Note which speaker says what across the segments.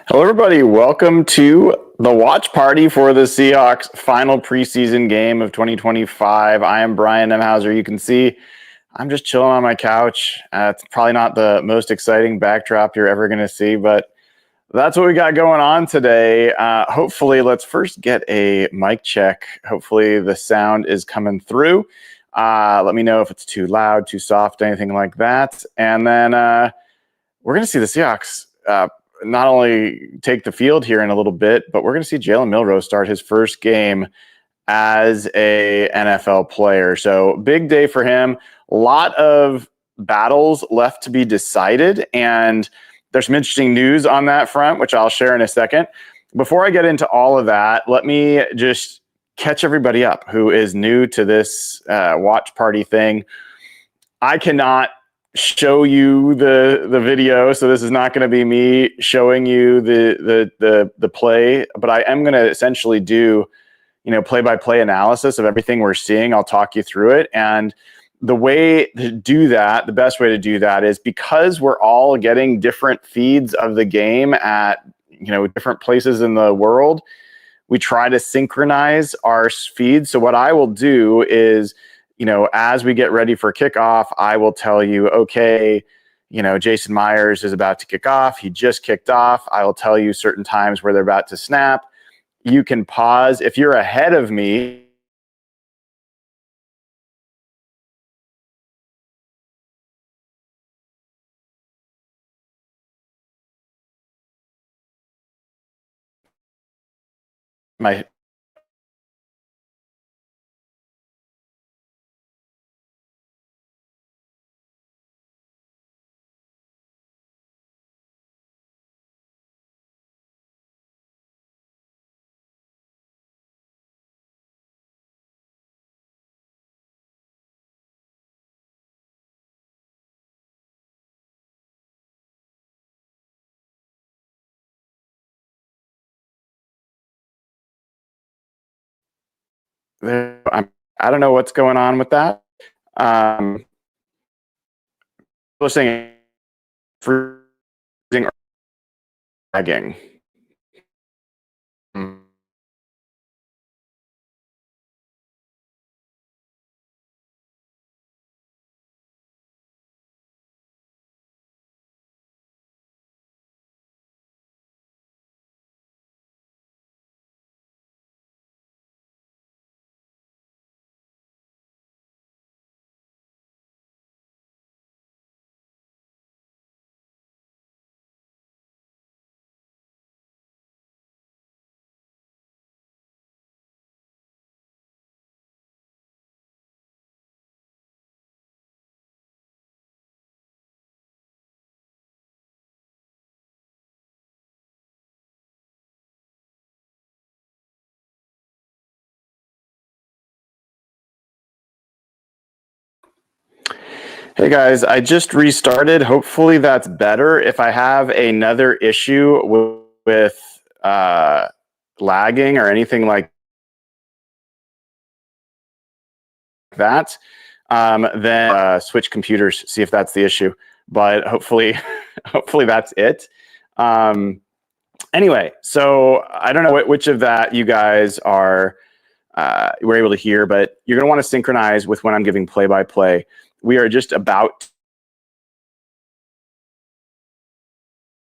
Speaker 1: Hello, everybody. Welcome to the watch party for the Seahawks final preseason game of 2025. I am Brian Nemhauser. You can see I'm just chilling on my couch. It's probably not the most exciting backdrop you're ever going to see, but that's what we got going on today. Hopefully, let's first get a mic check. Hopefully, the sound is coming through. Let me know if it's too loud, too soft, anything like that. And then we're going to see the Seahawks not only take the field here in a little bit, but we're going to see Jalen Milroe start his first game as a NFL player. So big day for him. A lot of battles left to be decided, and there's some interesting news on that front, which I'll share in a second. Before I get into all of that, let me just catch everybody up who is new to this watch party thing. I cannot show you the video, so this is not going to be me showing you the play, but I am going to essentially do play-by-play analysis of everything we're seeing. I'll talk you through it, and the way to do that, the best way to do that is because we're all getting different feeds of the game at different places in the world. We try to synchronize our feeds. So what I will do is, as we get ready for kickoff, I will tell you, okay, Jason Myers is about to kick off. He just kicked off. I will tell you certain times where they're about to snap. You can pause. If you're ahead of me, my I don't know what's going on with that. Saying freezing or lagging. Hey guys, I just restarted. Hopefully that's better. If I have another issue with lagging or anything like that, then switch computers, see if that's the issue. But hopefully, hopefully that's it. Anyway, so I don't know which of that you guys were able to hear, but you're going to want to synchronize with when I'm giving play-by-play. We are just about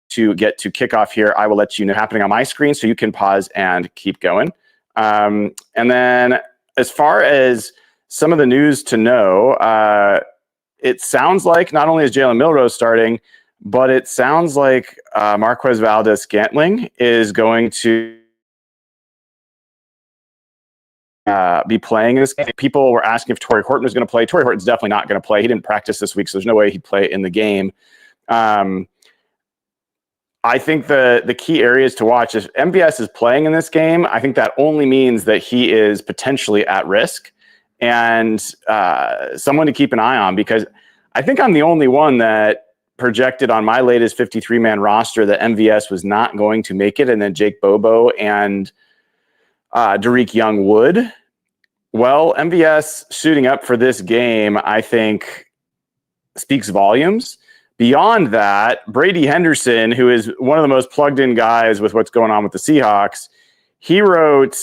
Speaker 1: to get to kickoff here. I will let you know happening on my screen so you can pause and keep going. And then as far as some of the news to know, it sounds like not only is Jalen Milroe starting, but it sounds like Marquez Valdes-Scantling is going to be playing in this game. People were asking if Torrey Horton was going to play. Torrey Horton's definitely not going to play. He didn't practice this week, so there's no way he'd play in the game. I think the key areas to watch is MVS is playing in this game. I think that only means that he is potentially at risk and someone to keep an eye on, because I think I'm the only one that projected on my latest 53-man roster that MVS was not going to make it, and then Jake Bobo and Derek Young would. Well, MVS suiting up for this game, I think, speaks volumes, Beyond that, Brady Henderson, who is one of the most plugged in guys with what's going on with the Seahawks, he wrote,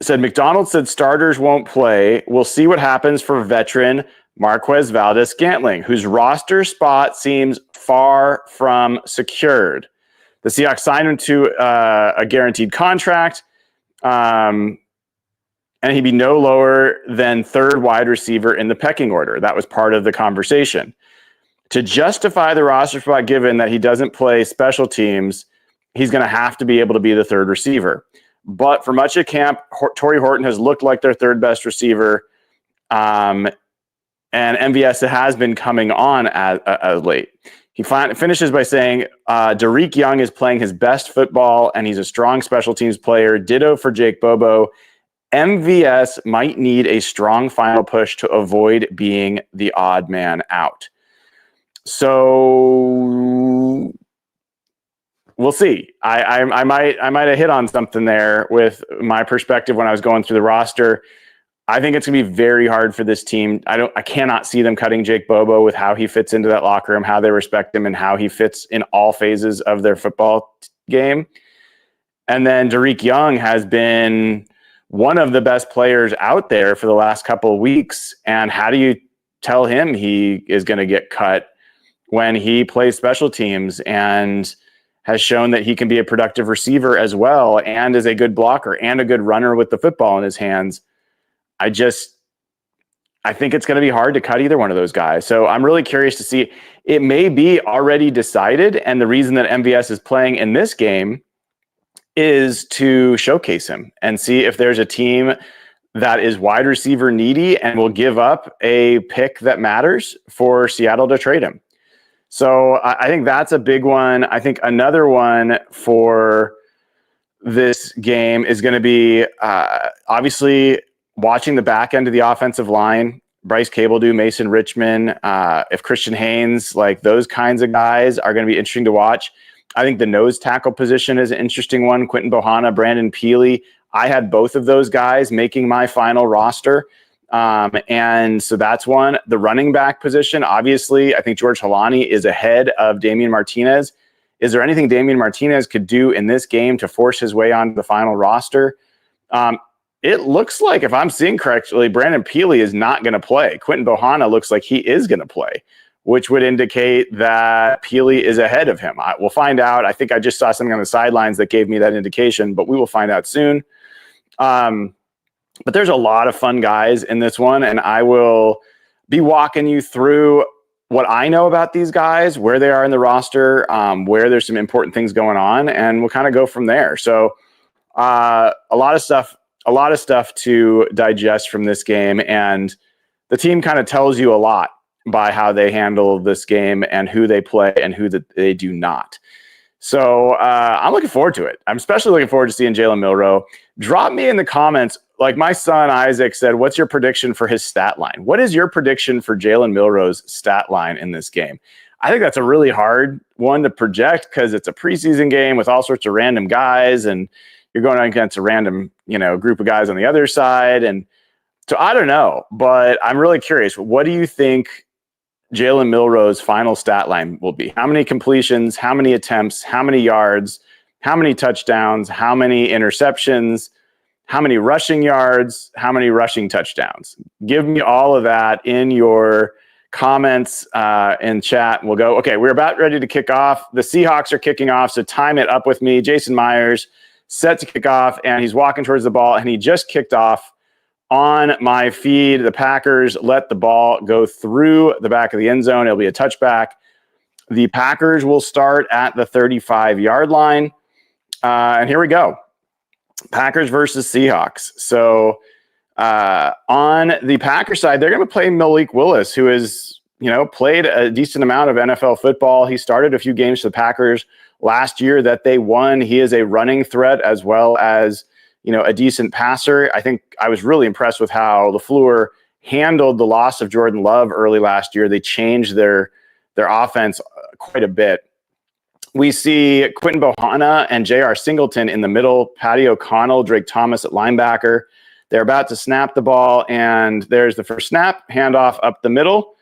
Speaker 1: said, McDonald said starters won't play. We'll see what happens for veteran Marquez Valdes-Scantling, whose roster spot seems far from secured. The Seahawks signed him to a guaranteed contract, and he'd be no lower than third wide receiver in the pecking order. That was part of the conversation. To justify the roster spot, given that he doesn't play special teams, he's going to have to be able to be the third receiver. But for much of camp, Torrey Horton has looked like their third best receiver, and MVS has been coming on as late. He finishes by saying, Derek Young is playing his best football, and he's a strong special teams player. Ditto for Jake Bobo. MVS might need a strong final push to avoid being the odd man out. So we'll see. I might have hit on something there with my perspective when I was going through the roster. I think it's going to be very hard for this team. I cannot see them cutting Jake Bobo with how he fits into that locker room, how they respect him, and how he fits in all phases of their football game. And then Derek Young has been one of the best players out there for the last couple of weeks. And how do you tell him he is going to get cut when he plays special teams and has shown that he can be a productive receiver as well, and is a good blocker and a good runner with the football in his hands? I think it's going to be hard to cut either one of those guys. So I'm really curious to see. It may be already decided, and the reason that MVS is playing in this game is to showcase him and see if there's a team that is wide receiver needy and will give up a pick that matters for Seattle to trade him. So I think that's a big one. I think another one for this game is going to be obviously watching the back end of the offensive line. Bryce Cabledew, Mason Richmond, if Christian Haynes, like those kinds of guys are going to be interesting to watch. I think the nose tackle position is an interesting one. Quinton Bohanna, Brandon Peely. I had both of those guys making my final roster. And so that's one. The running back position, obviously, I think George Halani is ahead of Damian Martinez. Is there anything Damian Martinez could do in this game to force his way onto the final roster? It looks like, if I'm seeing correctly, Brandon Peely is not going to play. Quinton Bohanna looks like he is going to play, which would indicate that Peely is ahead of him. We'll find out. I think I just saw something on the sidelines that gave me that indication, but we will find out soon. But there's a lot of fun guys in this one, and I will be walking you through what I know about these guys, where they are in the roster, where there's some important things going on, and we'll kind of go from there. So a lot of stuff to digest from this game, and the team kind of tells you a lot by how they handle this game and who they play and who they do not. So I'm looking forward to it. I'm especially looking forward to seeing Jalen Milroe. Drop me in the comments. Like my son Isaac said, what's your prediction for his stat line? What is your prediction for Jalen Milroe's stat line in this game? I think that's a really hard one to project because it's a preseason game with all sorts of random guys, and you're going against a random, group of guys on the other side. And so I don't know, but I'm really curious. What do you think Jalen Milroe's final stat line will be? How many completions, how many attempts, how many yards, how many touchdowns, how many interceptions, how many rushing yards, how many rushing touchdowns? Give me all of that in your comments in chat. We'll go, okay, we're about ready to kick off. The Seahawks are kicking off, so time it up with me. Jason Myers set to kick off, and he's walking towards the ball, and he just kicked off on my feed. The Packers let the ball go through the back of the end zone. It'll be a touchback. The Packers will start at the 35-yard line. And here we go. Packers versus Seahawks. So on the Packers side, they're going to play Malik Willis, who has, played a decent amount of NFL football. He started a few games for the Packers last year that they won. He is a running threat as well as, a decent passer. I think I was really impressed with how LaFleur handled the loss of Jordan Love early last year. They changed their offense quite a bit. We see Quinton Bohanna and J.R. Singleton in the middle, Patty O'Connell, Drake Thomas at linebacker. They're about to snap the ball, and there's the first snap, handoff up the middle.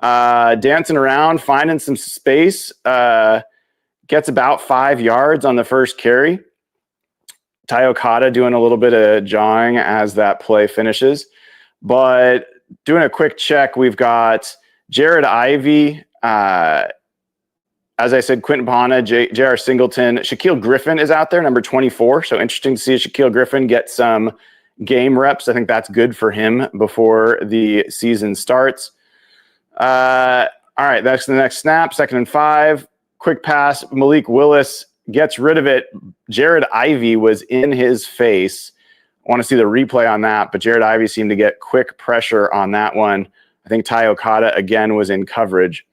Speaker 1: Dancing around, finding some space, gets about 5 yards on the first carry. Ty Okada doing a little bit of jawing as that play finishes. But doing a quick check, we've got Jared Ivey, as I said, Quinton Pana, J.R. Singleton. Shaquille Griffin is out there, number 24. So interesting to see Shaquille Griffin get some game reps. I think that's good for him before the season starts. All right, that's the next snap, 2nd and 5. Quick pass, Malik Willis gets rid of it. Jared Ivey was in his face. I want to see the replay on that, but Jared Ivey seemed to get quick pressure on that one. I think Ty Okada, again, was in coverage.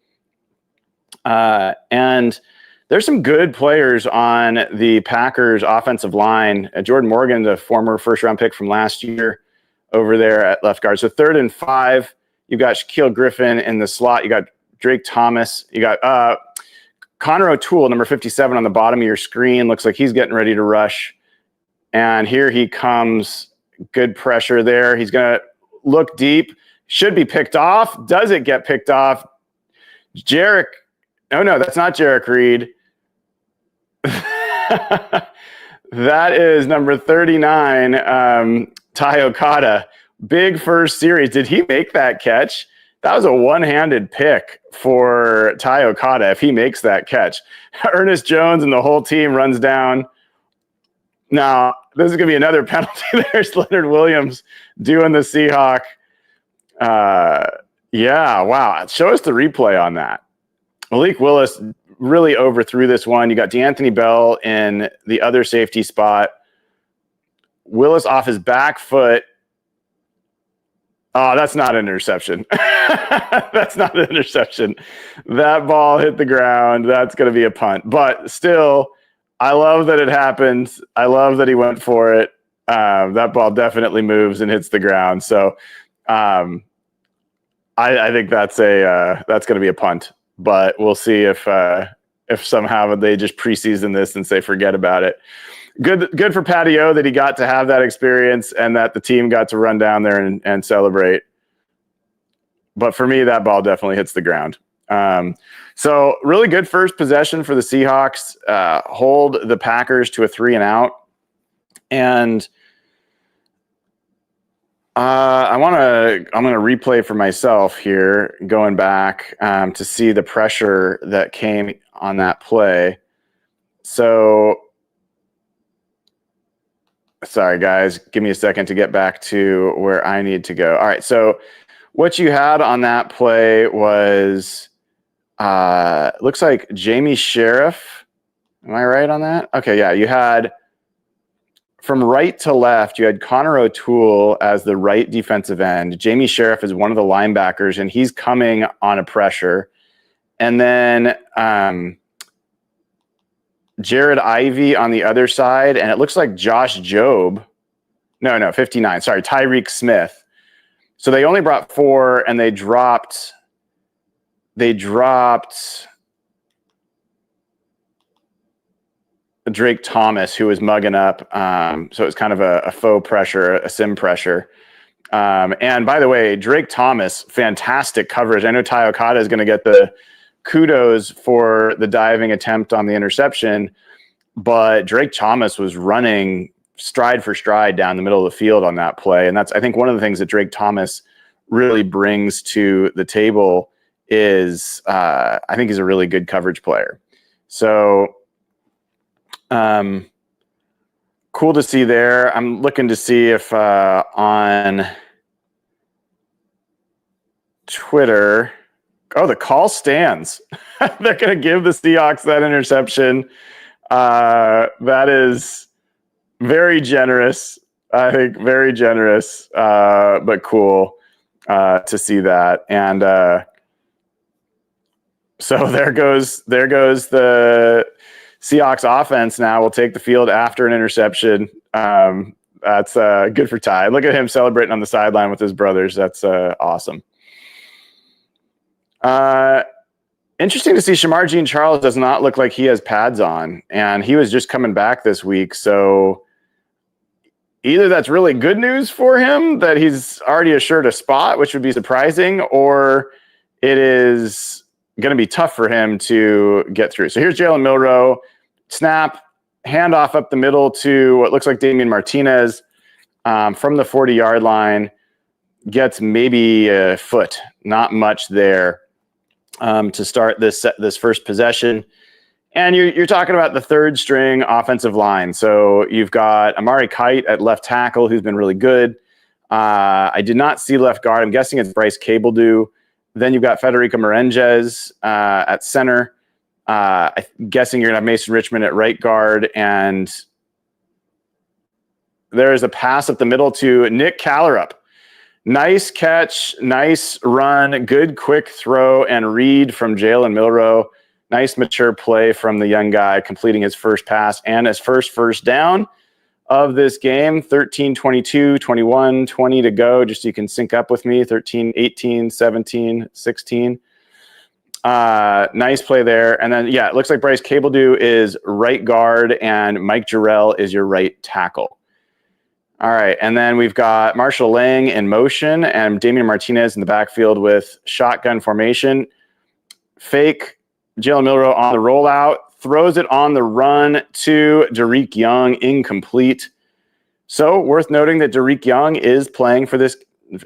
Speaker 1: And there's some good players on the Packers offensive line. Jordan Morgan, the former first-round pick from last year, over there at left guard. So 3rd and 5, you've got Shaquille Griffin in the slot. You got Drake Thomas. You got Connor O'Toole, number 57 on the bottom of your screen. Looks like he's getting ready to rush. And here he comes. Good pressure there. He's going to look deep. Should be picked off. Does it get picked off? Jarek. Oh, no, that's not Jarek Reed. That is number 39, Ty Okada. Big first series. Did he make that catch? That was a one-handed pick for Ty Okada if he makes that catch. Ernest Jones and the whole team runs down. Now, this is going to be another penalty. There's Leonard Williams doing the Seahawk. Yeah, wow. Show us the replay on that. Malik Willis really overthrew this one. You got DeAnthony Bell in the other safety spot. Willis off his back foot. Oh, that's not an interception. That's not an interception. That ball hit the ground. That's going to be a punt. But still, I love that it happened. I love that he went for it. That ball definitely moves and hits the ground. So I think that's going to be a punt. But we'll see if somehow they just preseason this and say forget about it. Good for Patty O that he got to have that experience and that the team got to run down there and celebrate. But for me, that ball definitely hits the ground. So really good first possession for the Seahawks. Hold the Packers to a 3-and-out. And I'm going to replay for myself here, going back to see the pressure that came on that play. So, sorry, guys. Give me a second to get back to where I need to go. All right. So what you had on that play was, looks like Jamie Sheriff. Am I right on that? Okay. Yeah. You had from right to left, you had Connor O'Toole as the right defensive end. Jamie Sheriff is one of the linebackers, and he's coming on a pressure. And then Jared Ivey on the other side, and it looks like Josh Jobe. No, 59. Sorry, Tyreek Smith. So they only brought 4, and they dropped Drake Thomas, who was mugging up. So it's kind of a faux pressure, a sim pressure. And by the way, Drake Thomas, fantastic coverage. I know Ty Okada is going to get the kudos for the diving attempt on the interception, but Drake Thomas was running stride for stride down the middle of the field on that play. And that's, I think, one of the things that Drake Thomas really brings to the table is I think he's a really good coverage player. So cool to see there. I'm looking to see if on Twitter, the call stands. They're going to give the Seahawks that interception. That is very generous. I think very generous, but cool to see that. And so there goes the Seahawks offense. Now will take the field after an interception. That's good for Ty. Look at him celebrating on the sideline with his brothers. That's awesome. Interesting to see Shamar Jean-Charles does not look like he has pads on, and he was just coming back this week. So either that's really good news for him that he's already assured a spot, which would be surprising, or it is going to be tough for him to get through. So here's Jalen Milroe. Snap, handoff up the middle to what looks like Damian Martinez from the 40-yard line. Gets maybe a foot, not much there to start this first possession. And you're talking about the third string offensive line. So you've got Amari Kite at left tackle, who's been really good. I did not see left guard. I'm guessing it's Bryce Cabledew. Then you've got Federico Merenges at center. I'm guessing you're going to have Mason Richmond at right guard. And there's a pass up the middle to Nick Callerup. Nice catch, nice run, good quick throw and read from Jalen Milroe. Nice mature play from the young guy, completing his first pass and his first down of this game. 13, 22, 21, 20 to go, just so you can sync up with me. 13, 18, 17, 16. Nice play there. And then, yeah, it looks like Bryce Cabledew is right guard and Mike Jarrell is your right tackle. All right, and then we've got Marshall Lang in motion and Damian Martinez in the backfield with shotgun formation. Fake Jalen Milroe on the rollout, throws it on the run to Derek Young, incomplete. So worth noting that Derek Young is playing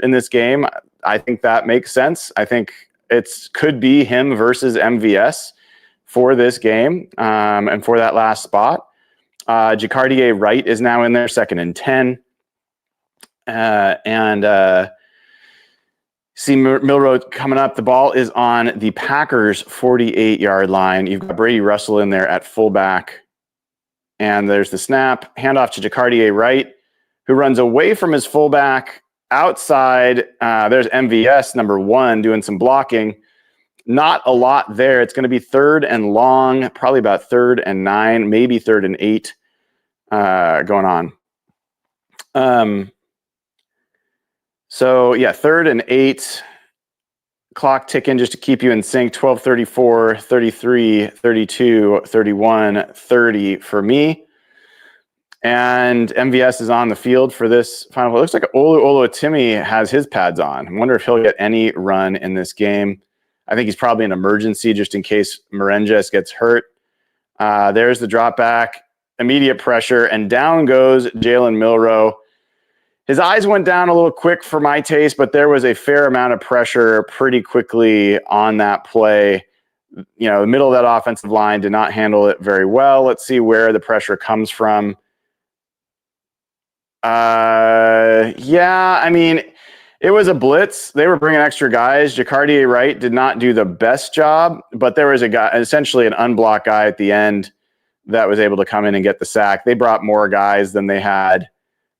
Speaker 1: in this game. I think that makes sense. I think it could be him versus MVS for this game and for that last spot. Jacardier Wright is now in there, 2nd and 10. See Milroe coming up. The ball is on the Packers' 48-yard line. You've got Brady Russell in there at fullback. And there's the snap. Handoff to Jacardier Wright, who runs away from his fullback outside. There's MVS, number 1, doing some blocking. Not a lot there. It's going to be 3rd and long, probably about 3rd and 9, maybe 3rd and 8 going on. So, yeah, 3rd and 8. Clock ticking just to keep you in sync. 12, 34, 33, 32, 31, 30 for me. And MVS is on the field for this final. It looks like Olu Atimi has his pads on. I wonder if he'll get any run in this game. I think he's probably an emergency just in case Merenges gets hurt. There's the drop back, immediate pressure, and down goes Jalen Milroe. His eyes went down a little quick for my taste, but there was a fair amount of pressure pretty quickly on that play. You know, the middle of that offensive line did not handle it very well. Let's see where the pressure comes from. Yeah, I mean, it was a blitz. They were bringing extra guys. Jacardier Wright did not do the best job, but there was a guy, essentially an unblocked guy at the end that was able to come in and get the sack. They brought more guys than they had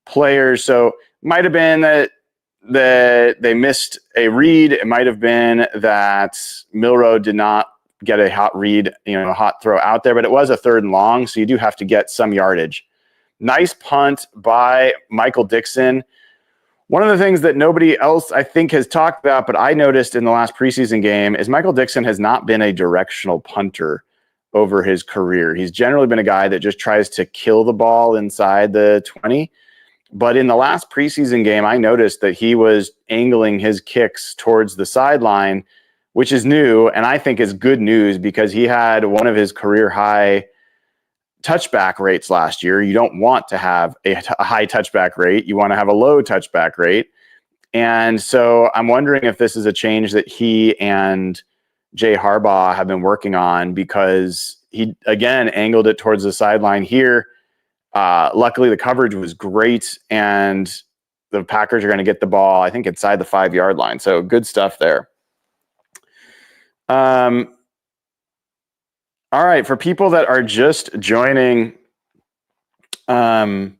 Speaker 1: players, so might have been that they missed a read. It might have been that Milroe did not get a hot read, a hot throw out there, but it was a 3rd and long, so you do have to get some yardage. Nice punt by Michael Dixon. One of the things that nobody else, I think, has talked about, but I noticed in the last preseason game, is Michael Dixon has not been a directional punter over his career. He's generally been a guy that just tries to kill the ball inside the 20. But in the last preseason game, I noticed that he was angling his kicks towards the sideline, which is new, and I think is good news because he had one of his career high touchback rates last year. You don't want to have a high touchback rate. You want to have a low touchback rate. And so I'm wondering if this is a change that he and Jay Harbaugh have been working on, because he, again, angled it towards the sideline here. Luckily, the coverage was great, and the Packers are going to get the ball, I think, inside the 5-yard line. So good stuff there. All right, for people that are just joining, this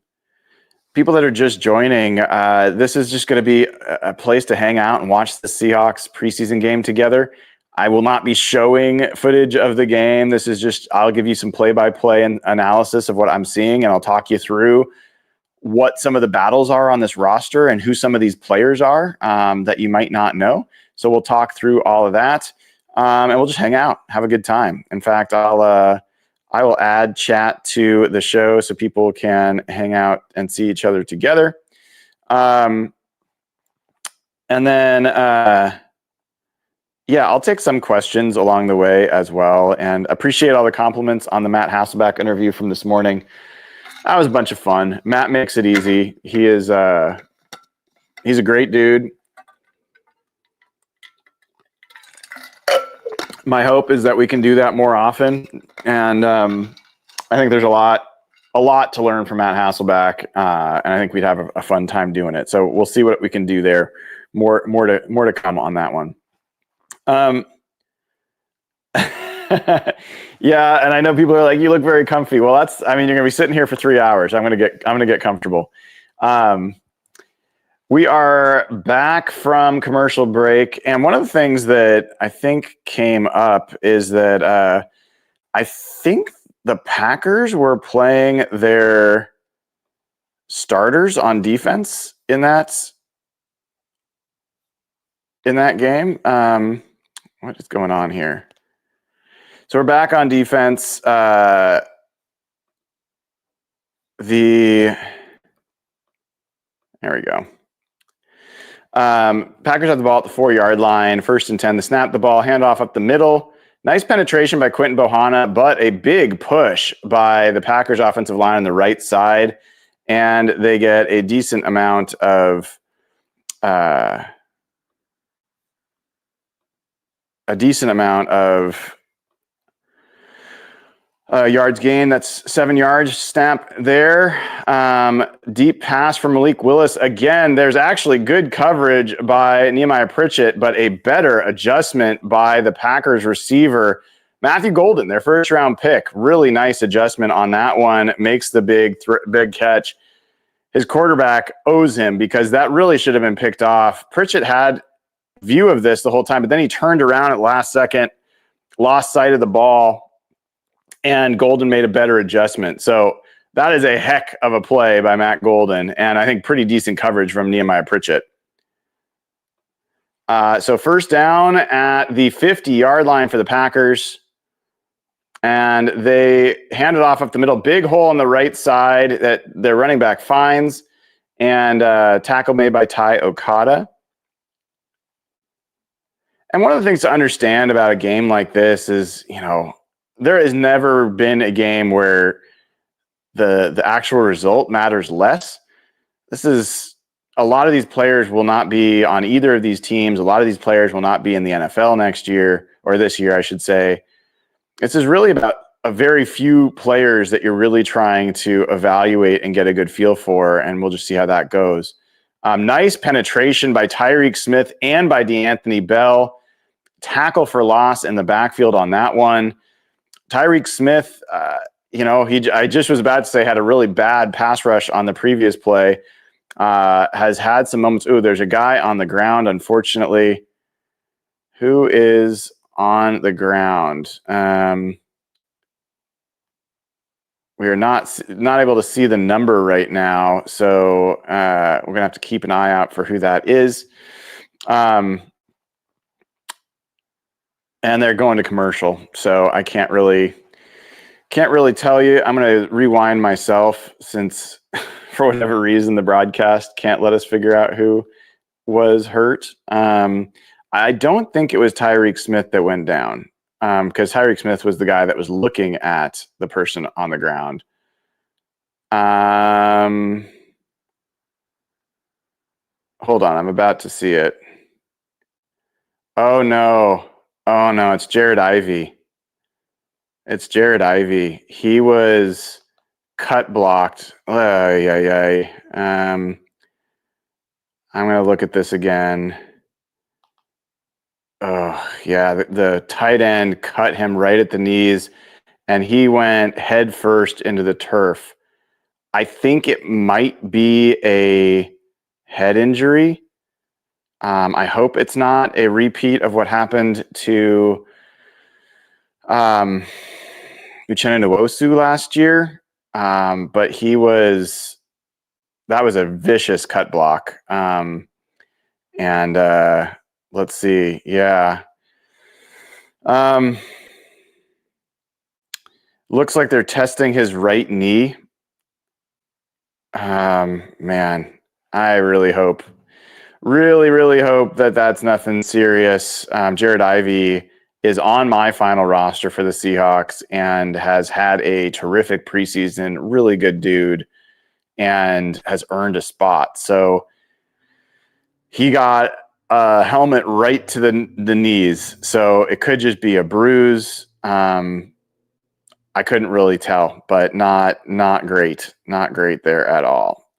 Speaker 1: is just going to be a place to hang out and watch the Seahawks preseason game together. I will not be showing footage of the game. This is just, I'll give you some play-by-play and analysis of what I'm seeing, and I'll talk you through what some of the battles are on this roster and who some of these players are that you might not know. So we'll talk through all of that, and we'll just hang out, have a good time. In fact, I'll I will add chat to the show so people can hang out and see each other together. And then, I'll take some questions along the way as well, and appreciate all the compliments on the Matt Hasselbeck interview from this morning. That was a bunch of fun. Matt makes it easy. He is he's a great dude. My hope is that we can do that more often, and I think there's a lot to learn from Matt Hasselbeck, and I think we'd have a fun time doing it. So we'll see what we can do there. More to come on that one. Yeah, and I know people are like, "You look very comfy." Well, you're gonna be sitting here for 3 hours. I'm gonna get comfortable. We are back from commercial break, and one of the things that I think came up is that I think the Packers were playing their starters on defense in that game. What is going on here? So we're back on defense. There we go. Packers have the ball at the 4-yard line, 1st and 10. They snap the ball, handoff up the middle. Nice penetration by Quinton Bohanna, but a big push by the Packers offensive line on the right side, and they get a decent amount of yards gained. That's 7 yards. Snap there. Deep pass from Malik Willis. Again, there's actually good coverage by Nehemiah Pritchett, but a better adjustment by the Packers receiver, Matthew Golden, their first-round pick. Really nice adjustment on that one. Makes the big catch. His quarterback owes him because that really should have been picked off. Pritchett had view of this the whole time, but then he turned around at the last second, lost sight of the ball, and Golden made a better adjustment. So that is a heck of a play by Matt Golden, and I think pretty decent coverage from Nehemiah Pritchett. So first down at the 50-yard line for the Packers, and they hand it off up the middle. Big hole on the right side that their running back finds, and tackle made by Ty Okada. And one of the things to understand about a game like this is, there has never been a game where the actual result matters less. A lot of these players will not be on either of these teams. A lot of these players will not be in the NFL next year, or this year, I should say. This is really about a very few players that you're really trying to evaluate and get a good feel for, and we'll just see how that goes. Nice penetration by Tyreek Smith and by DeAnthony Bell. Tackle for loss in the backfield on that one. Tyreek Smith, I just was about to say had a really bad pass rush on the previous play. Has had some moments. Ooh, there's a guy on the ground, unfortunately. Who is on the ground? We are not able to see the number right now, so we're going to have to keep an eye out for who that is. And they're going to commercial, so I can't really tell you. I'm going to rewind myself since, for whatever reason, the broadcast can't let us figure out who was hurt. I don't think it was Tyreek Smith that went down, because Tyreek Smith was the guy that was looking at the person on the ground. Hold on, I'm about to see it. Oh no, it's Jared Ivey. He was cut blocked. I'm going to look at this again. Oh, yeah, the tight end cut him right at the knees, and he went head first into the turf. I think it might be a head injury. I hope it's not a repeat of what happened to Uchenna Nwosu last year. But that was a vicious cut block. Let's see. Yeah. Looks like they're testing his right knee. Man, I really hope that that's nothing serious. Jared Ivey is on my final roster for the Seahawks and has had a terrific preseason, really good dude, and has earned a spot. So he got a helmet right to the knees. So it could just be a bruise. I couldn't really tell, but not great. Not great there at all.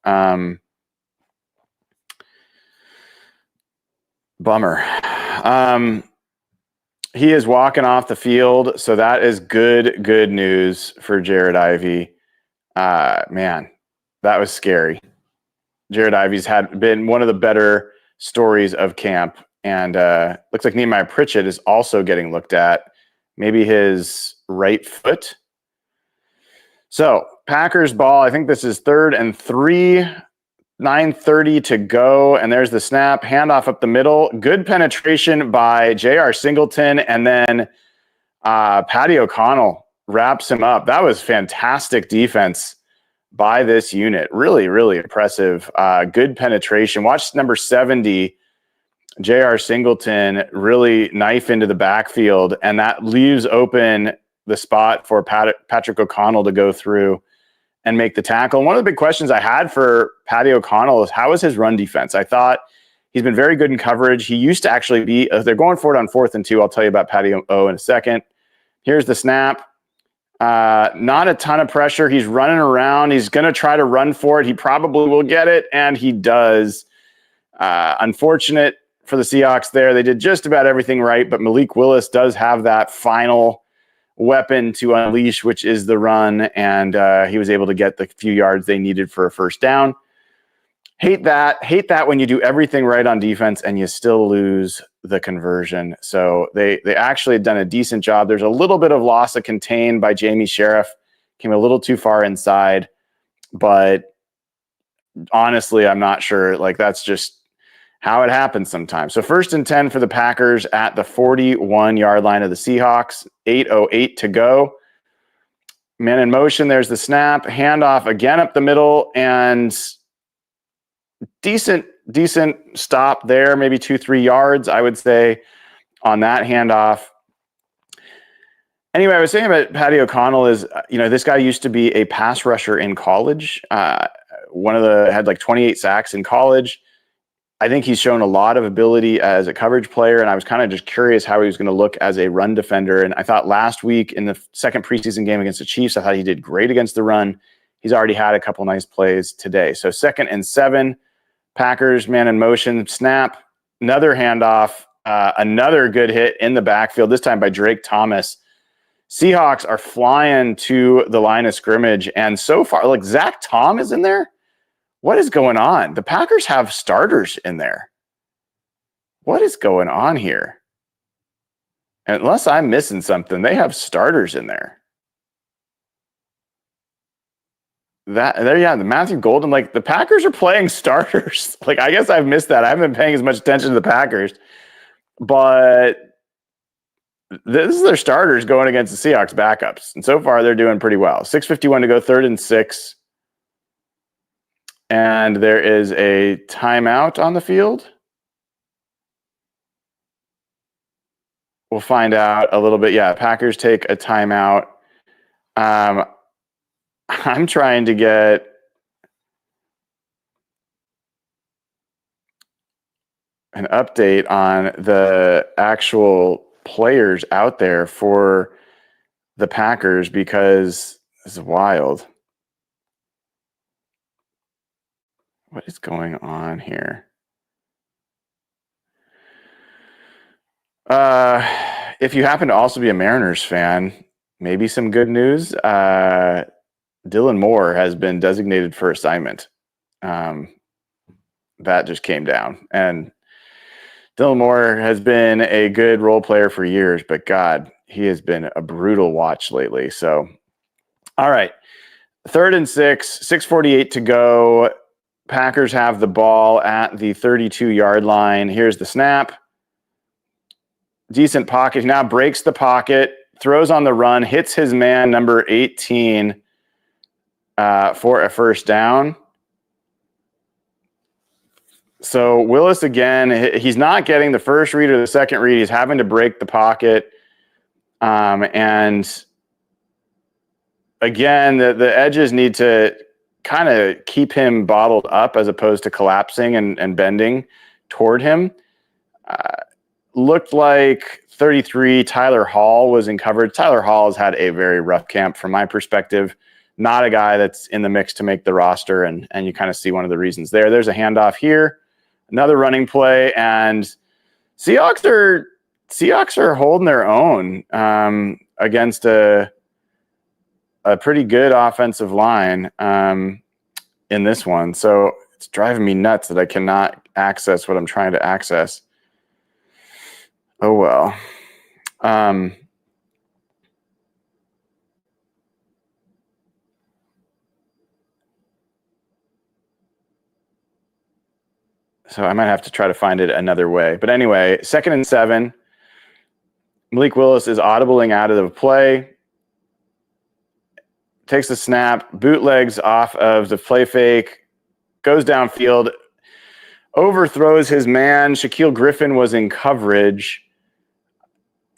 Speaker 1: Bummer. He is walking off the field, so that is good news for Jared Ivey. Man, that was scary. Jared Ivey's been one of the better stories of camp, and looks like Nehemiah Pritchett is also getting looked at. Maybe his right foot. So Packers ball. I think this is 3rd and 3. 9:30 to go, and there's the snap. Handoff up the middle. Good penetration by J.R. Singleton, and then Patty O'Connell wraps him up. That was fantastic defense by this unit. Really, really impressive. Good penetration. Watch number 70, J.R. Singleton, really knife into the backfield, and that leaves open the spot for Patrick O'Connell to go through and make the tackle. And one of the big questions I had for Patty O'Connell is, how is his run defense? I thought he's been very good in coverage. He used to actually be, they're going for it on 4th and 2. I'll tell you about Patty O in a second. Here's the snap. Not a ton of pressure. He's running around. He's going to try to run for it. He probably will get it, and he does. Unfortunate for the Seahawks there. They did just about everything right, but Malik Willis does have that final weapon to unleash, which is the run, and he was able to get the few yards they needed for a first down. Hate that when you do everything right on defense and you still lose the conversion. So they actually had done a decent job. There's a little bit of loss of contain by Jamie Sheriff, came a little too far inside, but honestly, I'm not sure. Like, that's just how it happens sometimes. So 1st and 10 for the Packers at the 41-yard line of the Seahawks. 8:08 to go. Man in motion. There's the snap. Handoff again up the middle, and decent stop there. Maybe 2-3 yards, I would say, on that handoff. Anyway, I was saying about Patty O'Connell is, this guy used to be a pass rusher in college. Had like 28 sacks in college. I think he's shown a lot of ability as a coverage player, and I was kind of just curious how he was going to look as a run defender. And I thought last week in the second preseason game against the Chiefs, I thought he did great against the run. He's already had a couple nice plays today. So 2nd and 7, Packers, man in motion, snap, another handoff, another good hit in the backfield, this time by Drake Thomas. Seahawks are flying to the line of scrimmage, and so far, like, Zach Tom is in there. What is going on? The Packers have starters in there. What is going on here? Unless I'm missing something, they have starters in there. The Matthew Golden, like, the Packers are playing starters. Like, I guess I've missed that. I haven't been paying as much attention to the Packers, but this is their starters going against the Seahawks backups. And so far, they're doing pretty well. 6:51 to go, 3rd and 6. And there is a timeout on the field. We'll find out a little bit. Yeah, Packers take a timeout. I'm trying to get an update on the actual players out there for the Packers, because this is wild. What is going on here? If you happen to also be a Mariners fan, maybe some good news. Dylan Moore has been designated for assignment. That just came down. And Dylan Moore has been a good role player for years, but God, he has been a brutal watch lately. So, all right. 3rd and 6, 6:48 to go. Packers have the ball at the 32-yard line. Here's the snap. Decent pocket. Now breaks the pocket, throws on the run, hits his man, number 18, for a first down. So Willis, again, he's not getting the first read or the second read. He's having to break the pocket. And again, the edges need to kind of keep him bottled up as opposed to collapsing and bending toward him. Looked like 33, Tyler Hall was in coverage. Tyler Hall has had a very rough camp from my perspective. Not a guy that's in the mix to make the roster, and you kind of see one of the reasons there. There's a handoff here, another running play, and Seahawks are holding their own against a pretty good offensive line in this one. So it's driving me nuts that I cannot access what I'm trying to access. Oh, well. So I might have to try to find it another way. But anyway, 2nd and 7. Malik Willis is audibling out of the play. Takes the snap, bootlegs off of the play fake, goes downfield, overthrows his man. Shaquille Griffin was in coverage.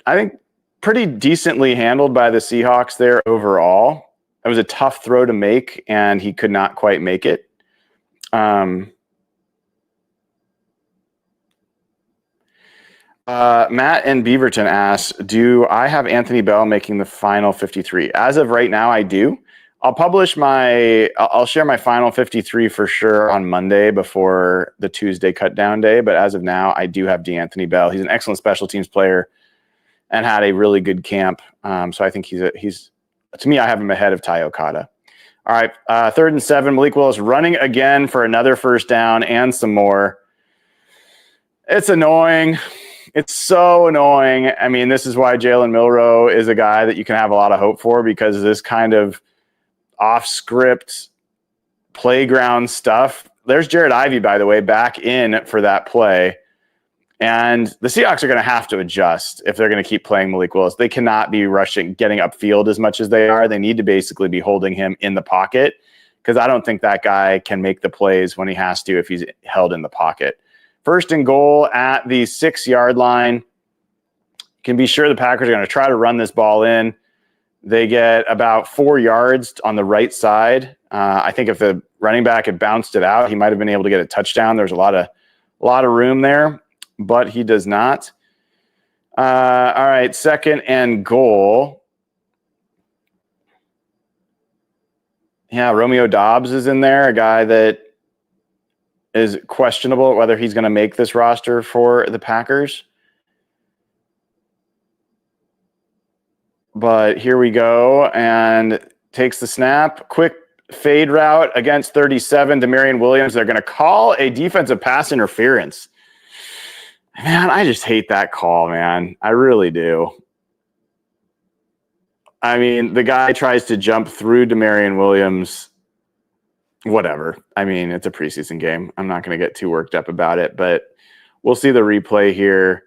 Speaker 1: I think pretty decently handled by the Seahawks there overall. It was a tough throw to make, and he could not quite make it. Matt and Beaverton asks, do I have Anthony Bell making the final 53? As of right now, I do. I'll share my final 53 for sure on Monday before the Tuesday cut down day. But as of now, I do have DeAnthony Bell. He's an excellent special teams player and had a really good camp. So I think he's to me, I have him ahead of Ty Okada. All right. 3rd and 7, Malik Willis running again for another first down and some more. It's annoying. It's so annoying. I mean, this is why Jalen Milroe is a guy that you can have a lot of hope for, because this kind of off-script playground stuff. There's Jared Ivey, by the way, back in for that play. And the Seahawks are going to have to adjust if they're going to keep playing Malik Willis. They cannot be getting upfield as much as they are. They need to basically be holding him in the pocket, because I don't think that guy can make the plays when he has to if he's held in the pocket. 1st and goal at the 6-yard line. You can be sure the Packers are going to try to run this ball in. They get about 4 yards on the right side. I think if the running back had bounced it out, he might have been able to get a touchdown. There's a lot of room there, but he does not. All right, 2nd and goal. Yeah, Romeo Doubs is in there, a guy that is questionable whether he's going to make this roster for the Packers. But here we go, and takes the snap. Quick fade route against 37, Demarion Williams. They're going to call a defensive pass interference. Man, I just hate that call, man. I really do. I mean, the guy tries to jump through Demarion Williams. Whatever. I mean, it's a preseason game. I'm not going to get too worked up about it, but we'll see the replay here.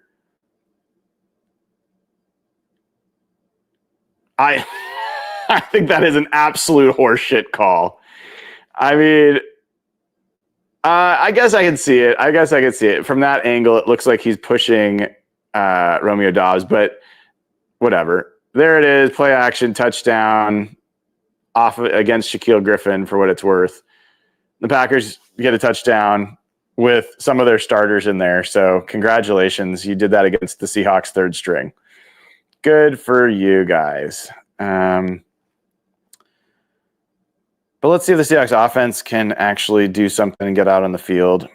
Speaker 1: I think that is an absolute horseshit call. I mean, I guess I can see it. From that angle, it looks like he's pushing Romeo Doubs, but whatever. There it is. Play action, touchdown against Shaquille Griffin for what it's worth. The Packers get a touchdown with some of their starters in there. So congratulations. You did that against the Seahawks 3rd string. Good for you guys. But let's see if the Seahawks offense can actually do something and get out on the field.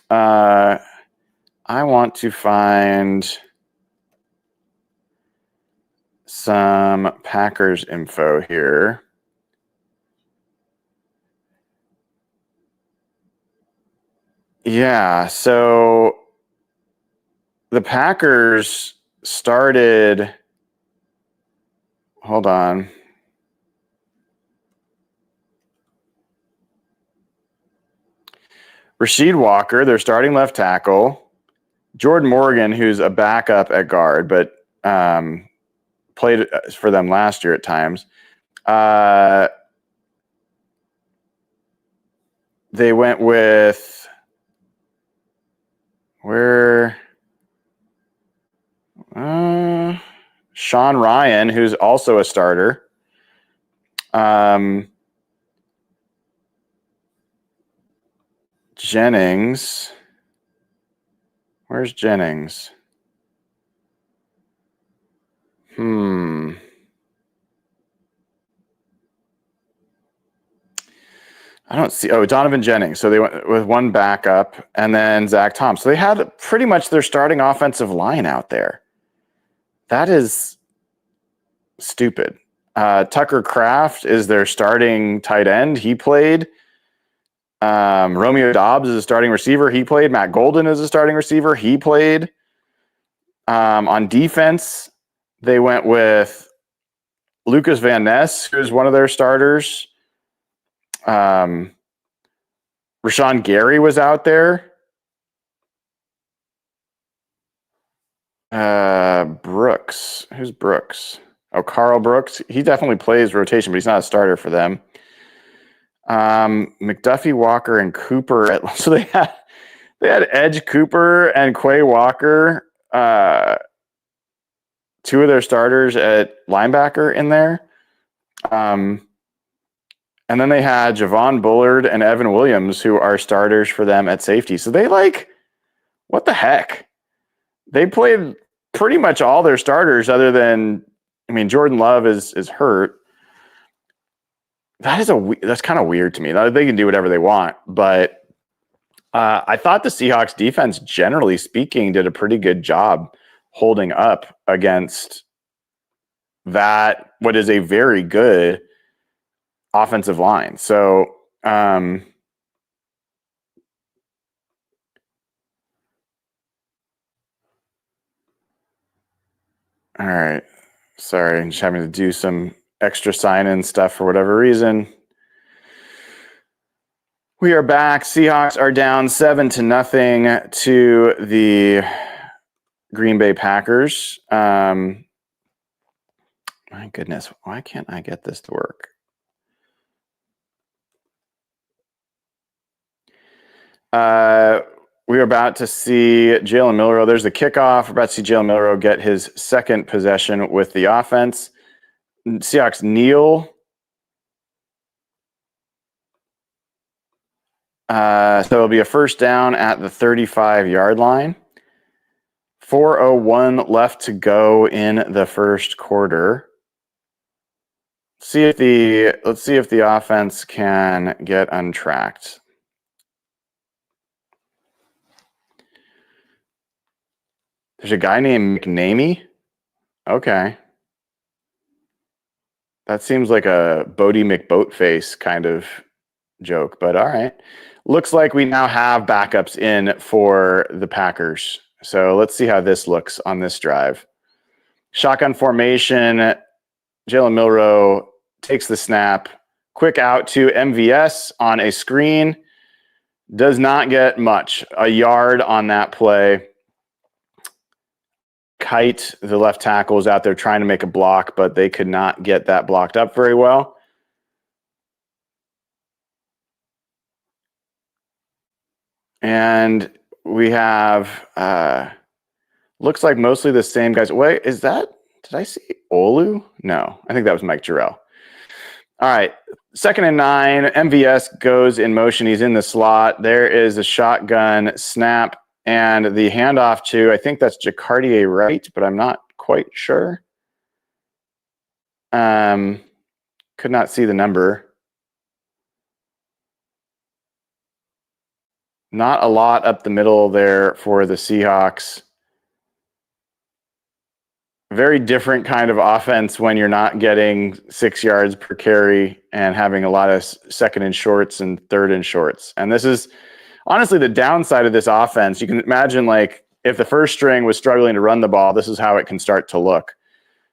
Speaker 1: I want to find some Packers info here. Yeah, so the Packers started. Hold on. Rasheed Walker, their starting left tackle. Jordan Morgan, who's a backup at guard, but played for them last year at times. They went with Sean Ryan, who's also a starter. Jennings. Where's Jennings? I don't see. Oh, Donovan Jennings. So they went with one backup and then Zach Tom. So they had pretty much their starting offensive line out there. That is stupid. Tucker Kraft is their starting tight end. He played. Romeo Dobbs is a starting receiver. He played. Matt Golden is a starting receiver. He played. On defense, they went with Lucas Van Ness, who's one of their starters. Rashawn Gary was out there. Brooks. Who's Brooks? Oh, Carl Brooks. He definitely plays rotation, but he's not a starter for them. McDuffie, Walker, and Cooper. So they had Edge Cooper and Quay Walker, two of their starters at linebacker in there. And then they had Javon Bullard and Evan Williams, who are starters for them at safety. So they what the heck? They played pretty much all their starters other than, Jordan Love is hurt. That's kind of weird to me. They can do whatever they want, but I thought the Seahawks defense, generally speaking, did a pretty good job holding up against what is a very good offensive line. So, all right. Sorry, I'm just having to do some extra sign-in stuff for whatever reason. We are back. Seahawks are down 7-0 to the Green Bay Packers. My goodness, why can't I get this to work? We are about to see Jalen Milroe. There's the kickoff. We're about to see Jalen Milroe get his second possession with the offense. Seahawks kneel. So it'll be a first down at the 35-yard line. 4:01 left to go in the first quarter. Let's see if the offense can get untracked. There's a guy named McNamee. Okay. That seems like a Bodie McBoatface kind of joke, but all right. Looks like we now have backups in for the Packers. So let's see how this looks on this drive. Shotgun formation. Jalen Milroe takes the snap. Quick out to MVS on a screen. Does not get much. A yard on that play. Kite, the left tackle, is out there trying to make a block, but they could not get that blocked up very well. And we have, looks like mostly the same guys. Wait, did I see Olu? No, I think that was Mike Jarrell. All right, 2nd and 9. MVS goes in motion. He's in the slot. There is a shotgun snap and the handoff to, I think that's Jacardier Wright, but I'm not quite sure. Could not see the number. Not a lot up the middle there for the Seahawks. Very different kind of offense when you're not getting 6 yards per carry and having a lot of 2nd and shorts and 3rd and shorts. And this is honestly the downside of this offense. You can imagine, if the first string was struggling to run the ball, this is how it can start to look.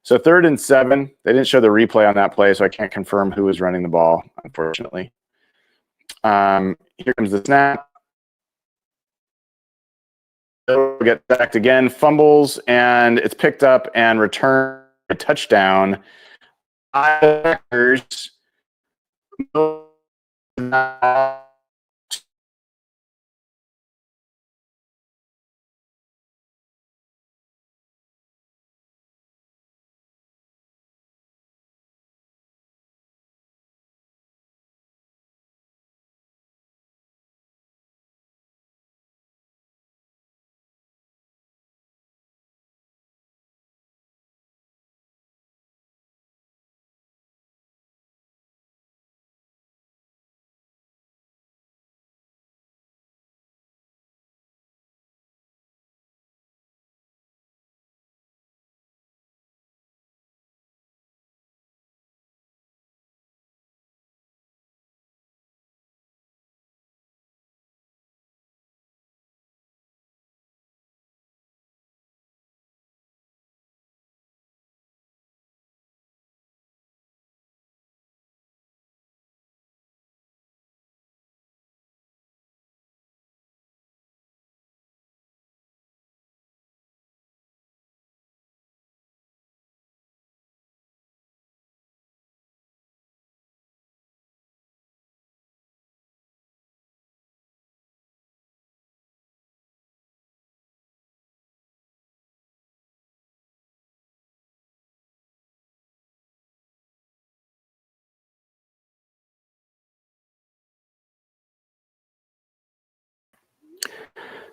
Speaker 1: So 3rd and 7, they didn't show the replay on that play, so I can't confirm who was running the ball, unfortunately. Here comes the snap. They'll get sacked again, fumbles, and it's picked up and returned a touchdown. Packers.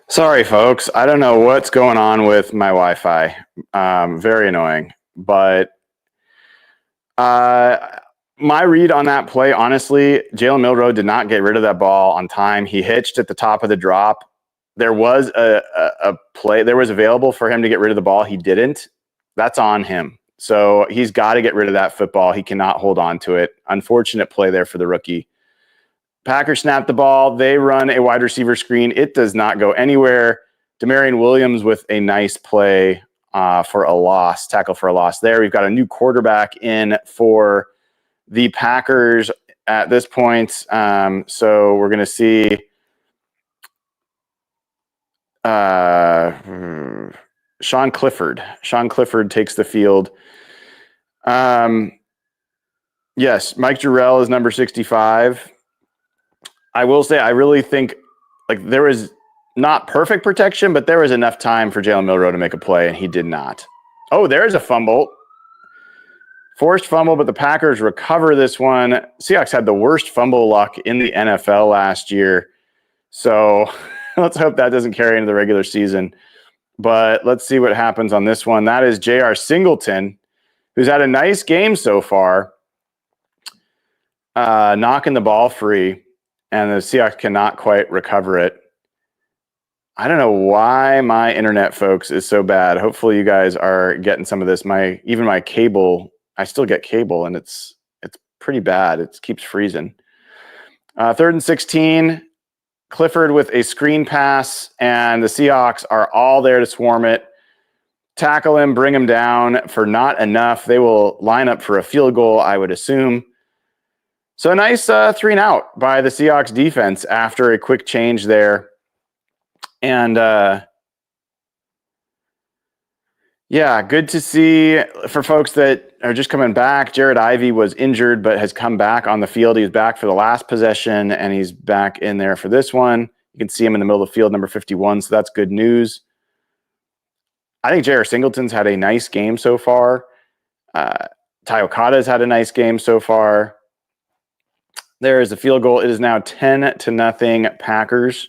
Speaker 1: Sorry, folks. I don't know what's going on with my Wi-Fi. Very annoying. But my read on that play, honestly, Jalen Milroe did not get rid of that ball on time. He hitched at the top of the drop. There was a play. There was available for him to get rid of the ball. He didn't. That's on him. So he's got to get rid of that football. He cannot hold on to it. Unfortunate play there for the rookie. Packers snap the ball. They run a wide receiver screen. It does not go anywhere. Demarion Williams with a nice play for a loss, tackle for a loss there. We've got a new quarterback in for the Packers at this point. So we're going to see Sean Clifford. Sean Clifford takes the field. Yes, Mike Jarrell is number 65. I will say, I really think like there was not perfect protection, but there was enough time for Jalen Milroe to make a play, and he did not. Oh, there's a fumble. Forced fumble, but the Packers recover this one. Seahawks had the worst fumble luck in the NFL last year. So let's hope that doesn't carry into the regular season. But let's see what happens on this one. That is J.R. Singleton, who's had a nice game so far, knocking the ball free. And the Seahawks cannot quite recover it. I don't know why my internet, folks, is so bad. Hopefully you guys are getting some of this. Even my cable, I still get cable, and it's pretty bad. It keeps freezing. 3rd and 16, Clifford with a screen pass, and the Seahawks are all there to swarm it. Tackle him, bring him down for not enough. They will line up for a field goal, I would assume. So a nice 3-and-out by the Seahawks defense after a quick change there. And yeah, good to see for folks that are just coming back. Jared Ivey was injured but has come back on the field. He was back for the last possession, and he's back in there for this one. You can see him in the middle of the field, number 51, so that's good news. I think J.R. Singleton's had a nice game so far. Ty Okada's had a nice game so far. There is a field goal. It is now 10-0 Packers.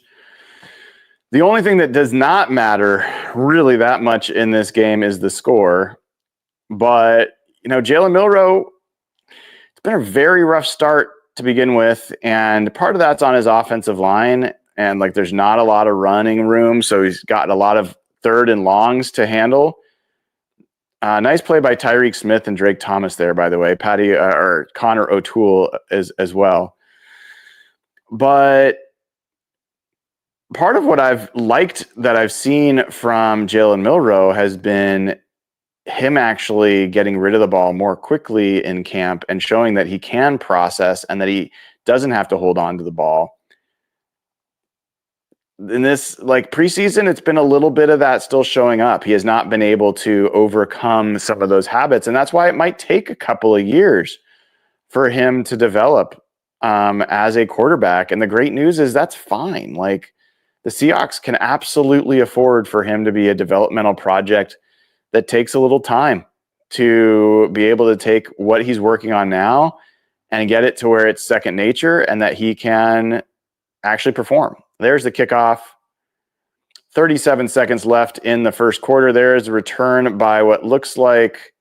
Speaker 1: The only thing that does not matter really that much in this game is the score. But, Jalen Milroe, it's been a very rough start to begin with. And part of that's on his offensive line. And, there's not a lot of running room. So he's got a lot of 3rd and longs to handle. Nice play by Tyreek Smith and Drake Thomas there, by the way. Connor O'Toole as well. But part of what I've liked that I've seen from Jalen Milroe has been him actually getting rid of the ball more quickly in camp and showing that he can process and that he doesn't have to hold on to the ball. in this like preseason, it's been a little bit of that still showing up. He has not been able to overcome some of those habits, and that's why it might take a couple of years for him to develop as a quarterback. And the great news is that's fine. Like the Seahawks can absolutely afford for him to be a developmental project that takes a little time to be able to take what he's working on now and get it to where it's second nature and that he can actually perform. There's the kickoff. 37 seconds left in the first quarter. There's a return by what looks like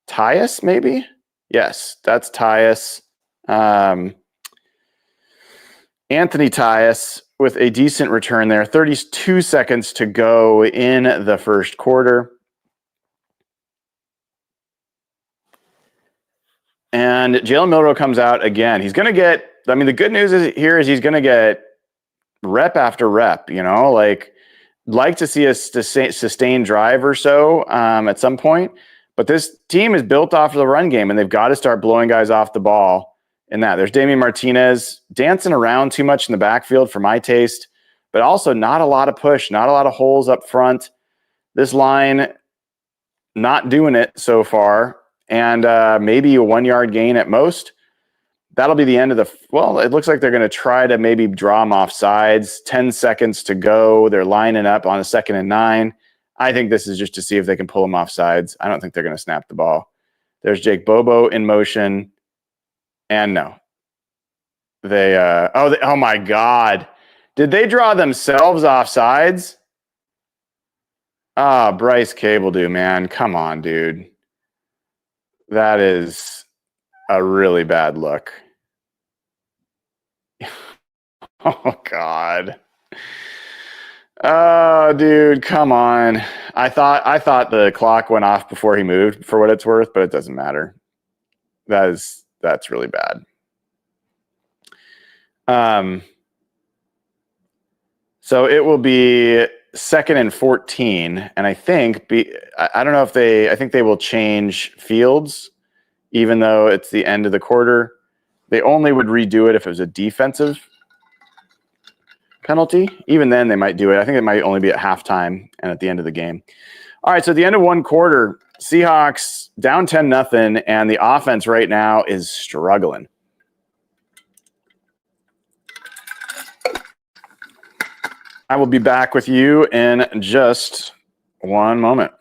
Speaker 1: Tyus, maybe? Yes, that's Tyus. Anthony Tyus with a decent return there. 32 seconds to go in the first quarter. And Jalen Milroe comes out again. He's going to get, I mean, the good news is he's going to get rep after rep, like to see a sustained drive or so at some point. But this team is built off of the run game, and they've got to start blowing guys off the ball in that. There's Damian Martinez dancing around too much in the backfield for my taste, but also not a lot of push, not a lot of holes up front. This line not doing it so far, and maybe a 1 yard gain at most. That'll be the end of it looks like they're going to try to maybe draw them off sides. 10 seconds to go. They're lining up on a 2nd and 9. I think this is just to see if they can pull them off sides. I don't think they're going to snap the ball. There's Jake Bobo in motion. And no. Oh my God. Did they draw themselves off sides? Bryce Cable, man. Come on, dude. That is a really bad look. Oh, God. Oh, dude, come on. I thought the clock went off before he moved, for what it's worth, but it doesn't matter. That's really bad. So it will be 2nd and 14, and I think I don't know if I think they will change fields, even though it's the end of the quarter. They only would redo it if it was a defensive penalty. Even then, they might do it. I think it might only be at halftime and at the end of the game. All right, so at the end of one quarter, Seahawks down 10-0, and the offense right now is struggling. I will be back with you in just one moment.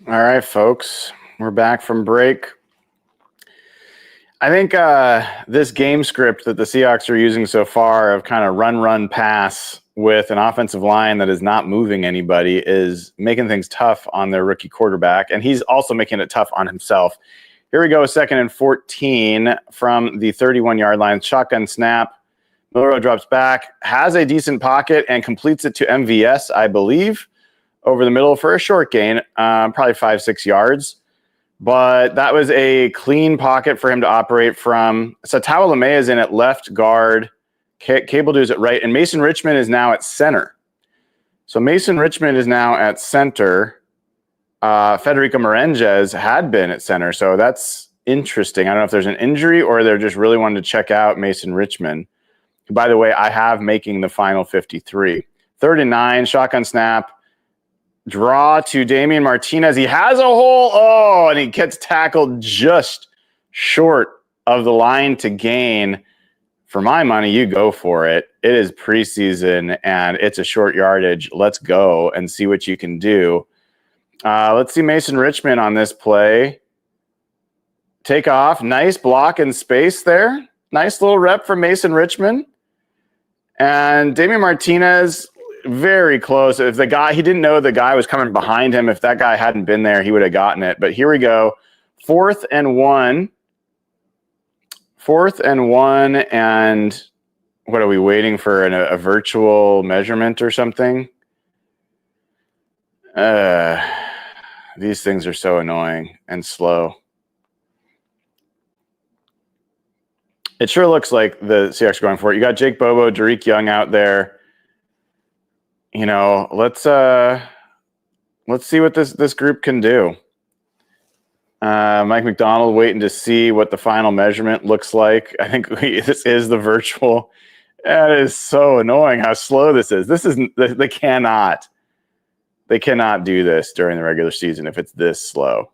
Speaker 1: All right, folks, we're back from break. I think this game script that the Seahawks are using so far of kind of run, pass with an offensive line that is not moving anybody is making things tough on their rookie quarterback, and he's also making it tough on himself. Here we go, 2nd and 14 from the 31-yard line. Shotgun snap. Milroe drops back, has a decent pocket, and completes it to MVS, I believe, over the middle for a short gain, probably 5-6 yards. But that was a clean pocket for him to operate from. Satawa LeMay is in at left guard. Cable Dew's at right, and Mason Richmond is now at center. So Mason Richmond is now at center. Federico Merenges had been at center, so that's interesting. I don't know if there's an injury or they're just really wanting to check out Mason Richmond. By the way, I have making the final 53. 3rd and 9, shotgun snap. Draw to Damian Martinez. He has a hole. Oh, and he gets tackled just short of the line to gain. For my money, you go for it. It is preseason, and it's a short yardage. Let's go and see what you can do. Let's see Mason Richmond on this play. Take off. Nice block in space there. Nice little rep from Mason Richmond. And Damian Martinez, very close. If the guy, he didn't know the guy was coming behind him. If that guy hadn't been there, he would have gotten it. But here we go. 4th and 1. 4th and 1. And what are we waiting for? A virtual measurement or something? These things are so annoying and slow. It sure looks like the Seahawks are going for it. You got Jake Bobo, Derek Young out there. You know, let's see what this group can do. Mike McDonald waiting to see what the final measurement looks like. I think this is the virtual. That is so annoying how slow this is. They cannot do this during the regular season if it's this slow.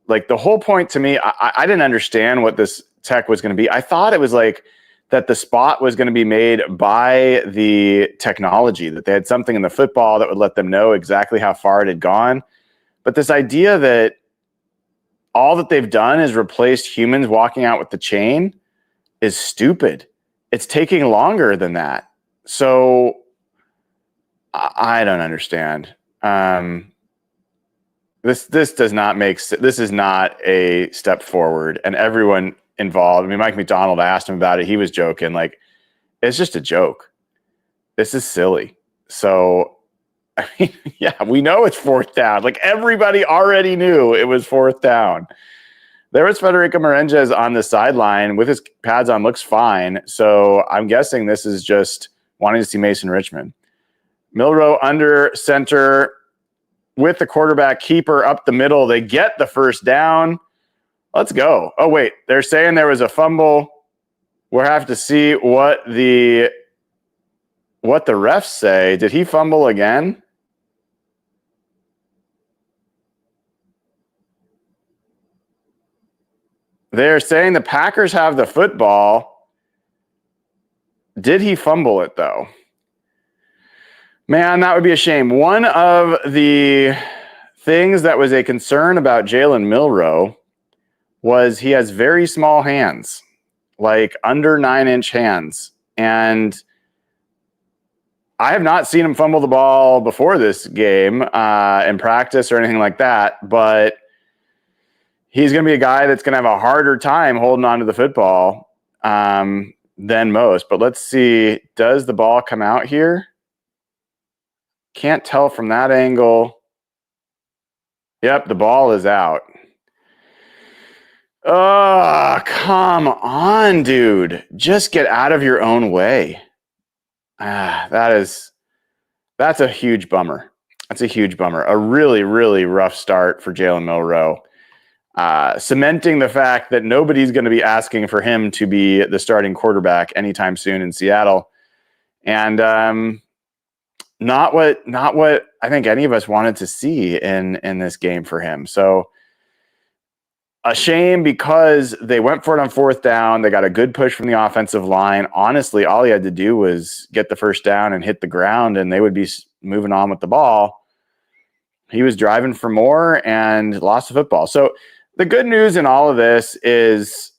Speaker 1: Like, the whole point to me, I didn't understand what this tech was going to be. I thought it was like that the spot was going to be made by the technology, that they had something in the football that would let them know exactly how far it had gone. But this idea that all that they've done is replaced humans walking out with the chain is stupid. It's taking longer than that. So I don't understand. This does not make sense. This is not a step forward, and everyone involved. I mean, Mike McDonald asked him about it. He was joking. Like, it's just a joke. This is silly. So, I mean, yeah, we know it's 4th down. Like, everybody already knew it was 4th down. There was Federico Merenges on the sideline with his pads on, looks fine. So I'm guessing this is just wanting to see Mason Richmond. Milroe under center with the quarterback keeper up the middle. They get the 1st down. Let's go. Oh, wait, they're saying there was a fumble. We'll have to see what the refs say. Did he fumble again? They're saying the Packers have the football. Did he fumble it, though? Man, that would be a shame. One of the things that was a concern about Jalen Milroe was he has very small hands, like under 9-inch hands. And I have not seen him fumble the ball before this game in practice or anything like that, but he's going to be a guy that's going to have a harder time holding on to the football than most. But let's see, does the ball come out here? Can't tell from that angle. Yep, the ball is out. Oh, come on, dude. Just get out of your own way. That's a huge bummer. That's a huge bummer. A really, really rough start for Jalen Milroe. Cementing the fact that nobody's going to be asking for him to be the starting quarterback anytime soon in Seattle. And not what I think any of us wanted to see in this game for him. So a shame because they went for it on 4th down. They got a good push from the offensive line. Honestly, all he had to do was get the 1st down and hit the ground, and they would be moving on with the ball. He was driving for more and lost the football. So the good news in all of this is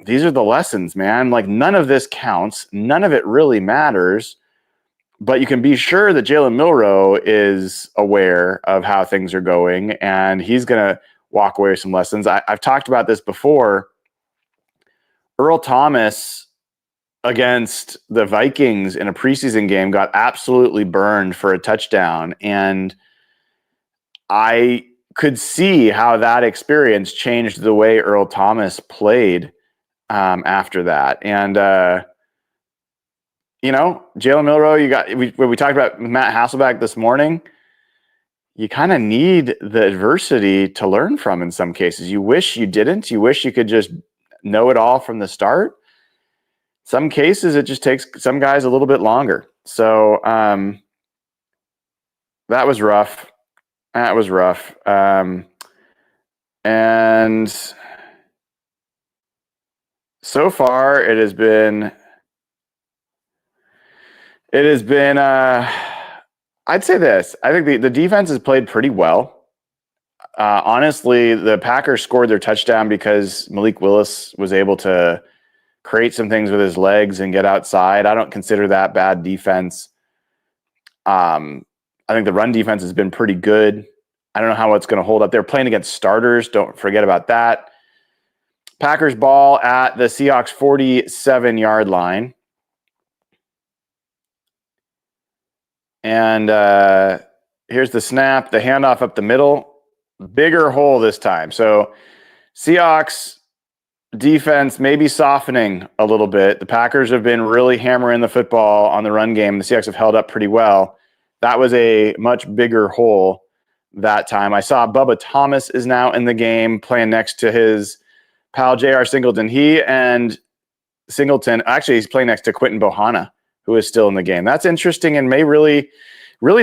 Speaker 1: these are the lessons, man. Like, none of this counts. None of it really matters. But you can be sure that Jalen Milroe is aware of how things are going, and he's going to walk away with some lessons. I've talked about this before. Earl Thomas against the Vikings in a preseason game got absolutely burned for a touchdown. And I could see how that experience changed the way Earl Thomas played after that. And, Jalen Milroe, when we talked about Matt Hasselbeck this morning, you kind of need the adversity to learn from in some cases. You wish you didn't. You wish you could just know it all from the start. Some cases, it just takes some guys a little bit longer. So that was rough. That was rough. And so far, it has been, I'd say this. I think the defense has played pretty well. Honestly, the Packers scored their touchdown because Malik Willis was able to create some things with his legs and get outside. I don't consider that bad defense. I think the run defense has been pretty good. I don't know how it's going to hold up. They're playing against starters. Don't forget about that. Packers ball at the Seahawks 47-yard line. And here's the snap, the handoff up the middle. Bigger hole this time. So Seahawks defense maybe softening a little bit. The Packers have been really hammering the football on the run game. The Seahawks have held up pretty well. That was a much bigger hole that time. I saw Bubba Thomas is now in the game playing next to his pal J.R. Singleton. He and Singleton, actually he's playing next to Quentin Bohanna, who is still in the game. That's interesting and may really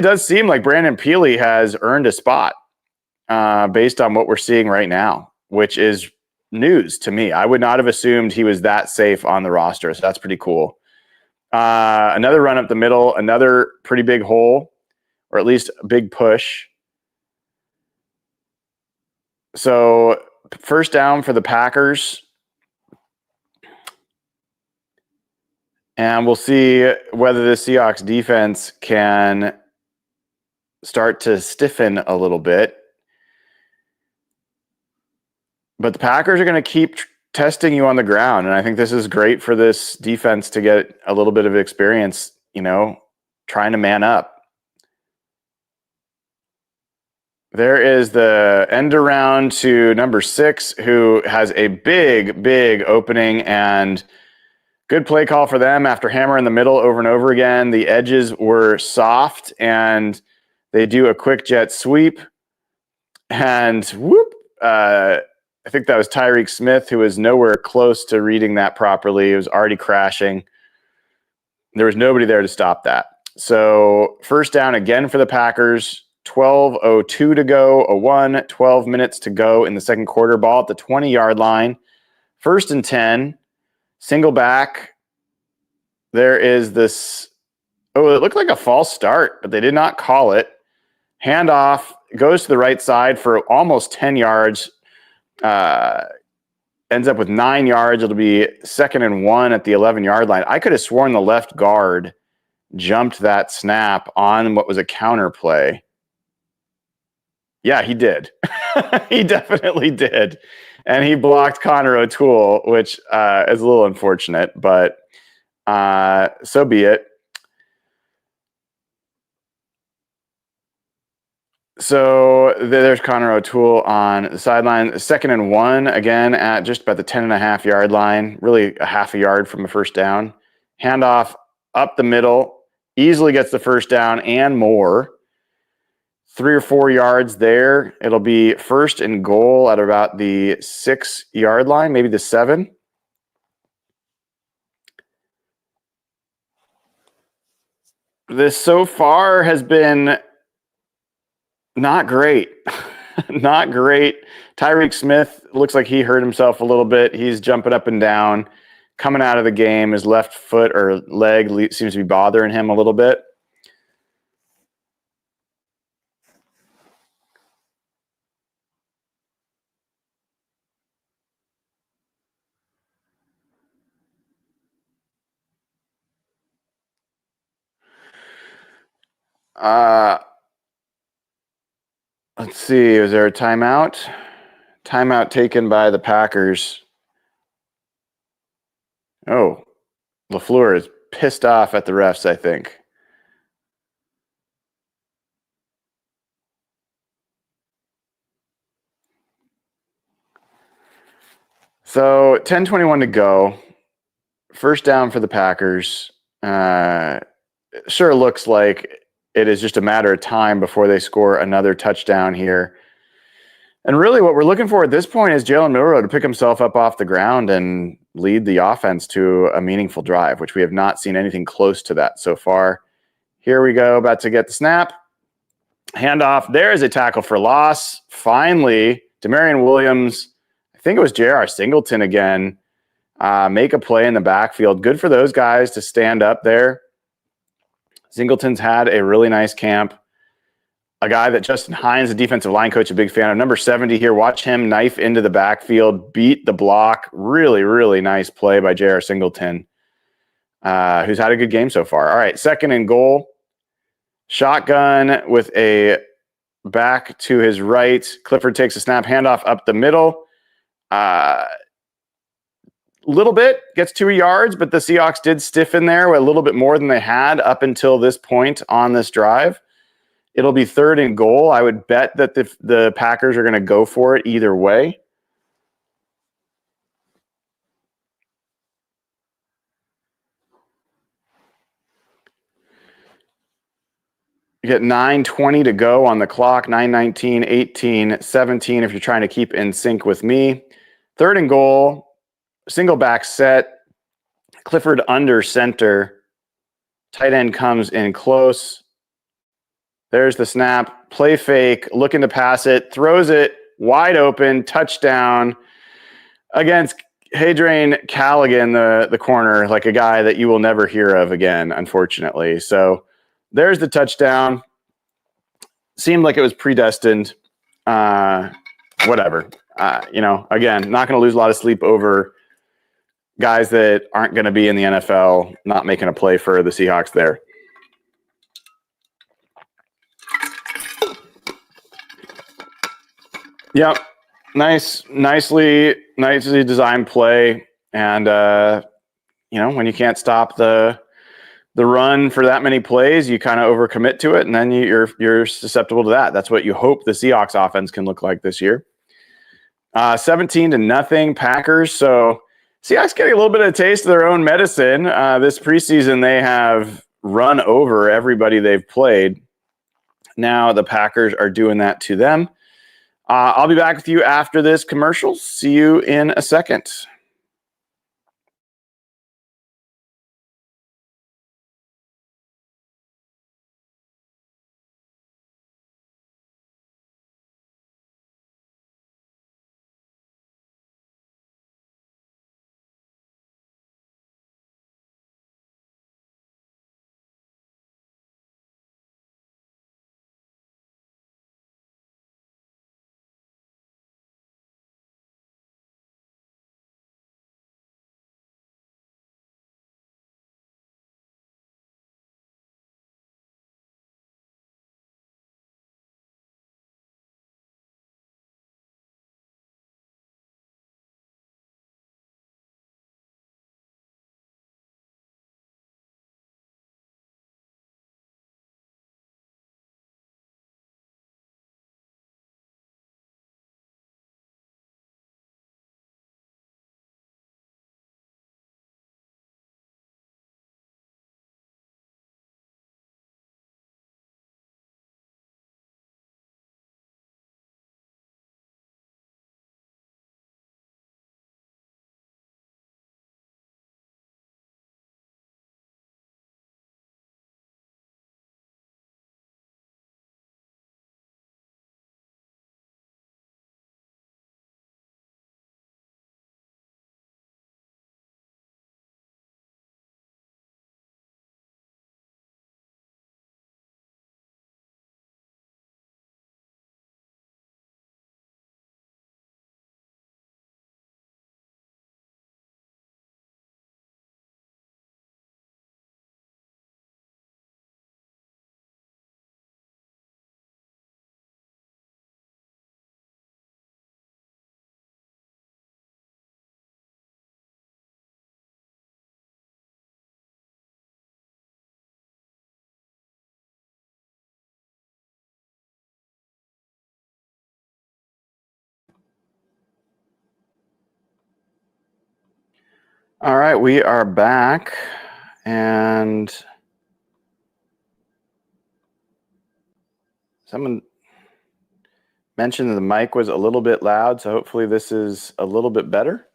Speaker 1: does seem like Brandon Peely has earned a spot based on what we're seeing right now, which is news to me. I would not have assumed he was that safe on the roster, so that's pretty cool. Another run up the middle, another pretty big hole, or at least a big push. So first down for the Packers. And we'll see whether the Seahawks defense can start to stiffen a little bit. But the Packers are going to keep testing you on the ground. And I think this is great for this defense to get a little bit of experience, trying to man up. There is the end around to number 6, who has a big, big opening and good play call for them after hammering the middle over and over again. The edges were soft, and they do a quick jet sweep. And whoop, I think that was Tyreek Smith, who was nowhere close to reading that properly. It was already crashing. There was nobody there to stop that. So first down again for the Packers. 12:02 to go, 12 minutes to go in the second quarter. Ball at the 20-yard line. First and 10. Single back. There is this. Oh, it looked like a false start, but they did not call it. Handoff goes to the right side for almost 10 yards. Ends up with 9 yards. It'll be 2nd and 1 at the 11-yard line. I could have sworn the left guard jumped that snap on what was a counter play. Yeah, he did. He definitely did. And he blocked Connor O'Toole, which is a little unfortunate, but so be it. So there's Connor O'Toole on the sideline. 2nd and 1, again, at just about the 10.5-yard line, really a half a yard from a first down. Handoff up the middle, easily gets the first down and more. 3 or 4 yards there. It'll be 1st and goal at about the 6-yard line, maybe the 7. This so far has been not great. Not great. Tyreek Smith looks like he hurt himself a little bit. He's jumping up and down. Coming out of the game, his left foot or leg seems to be bothering him a little bit. Let's see. Is there a timeout? Timeout taken by the Packers. Oh, LaFleur is pissed off at the refs, I think. So 10:21 to go. First down for the Packers. Sure looks like it is just a matter of time before they score another touchdown here. And really what we're looking for at this point is Jalen Milroe to pick himself up off the ground and lead the offense to a meaningful drive, which we have not seen anything close to that so far. Here we go, about to get the snap. Handoff. There is a tackle for loss. Finally, Demarion Williams, I think it was J.R. Singleton again, make a play in the backfield. Good for those guys to stand up there. Singleton's had a really nice camp. A guy that Justin Hines, the defensive line coach, a big fan of. Number 70 here. Watch him knife into the backfield, beat the block. Really, really nice play by J.R. Singleton, who's had a good game so far. All right, 2nd and goal. Shotgun with a back to his right. Clifford takes a snap, handoff up the middle. Little bit, gets 2 yards, but the Seahawks did stiffen there a little bit more than they had up until this point on this drive. It'll be 3rd and goal. I would bet that the Packers are going to go for it either way. You get 9:20 to go on the clock, 9:19, 18, 17 if you're trying to keep in sync with me. 3rd and goal, single back set. Clifford under center. Tight end comes in close. There's the snap. Play fake, looking to pass it, throws it wide open, touchdown against Hadrian Callaghan, the corner, like a guy that you will never hear of again, unfortunately. So there's the touchdown. Seemed like it was predestined. Whatever. Again, not going to lose a lot of sleep over guys that aren't going to be in the NFL not making a play for the Seahawks there. Yep. Nicely designed play. And, when you can't stop the run for that many plays, you kind of overcommit to it, and then you're susceptible to that. That's what you hope the Seahawks offense can look like this year. 17-0 Packers. So Seahawks getting a little bit of a taste of their own medicine. This preseason, they have run over everybody they've played. Now the Packers are doing that to them. I'll be back with you after this commercial. See you in a second. All right, we are back, and someone mentioned that the mic was a little bit loud, so hopefully this is a little bit better.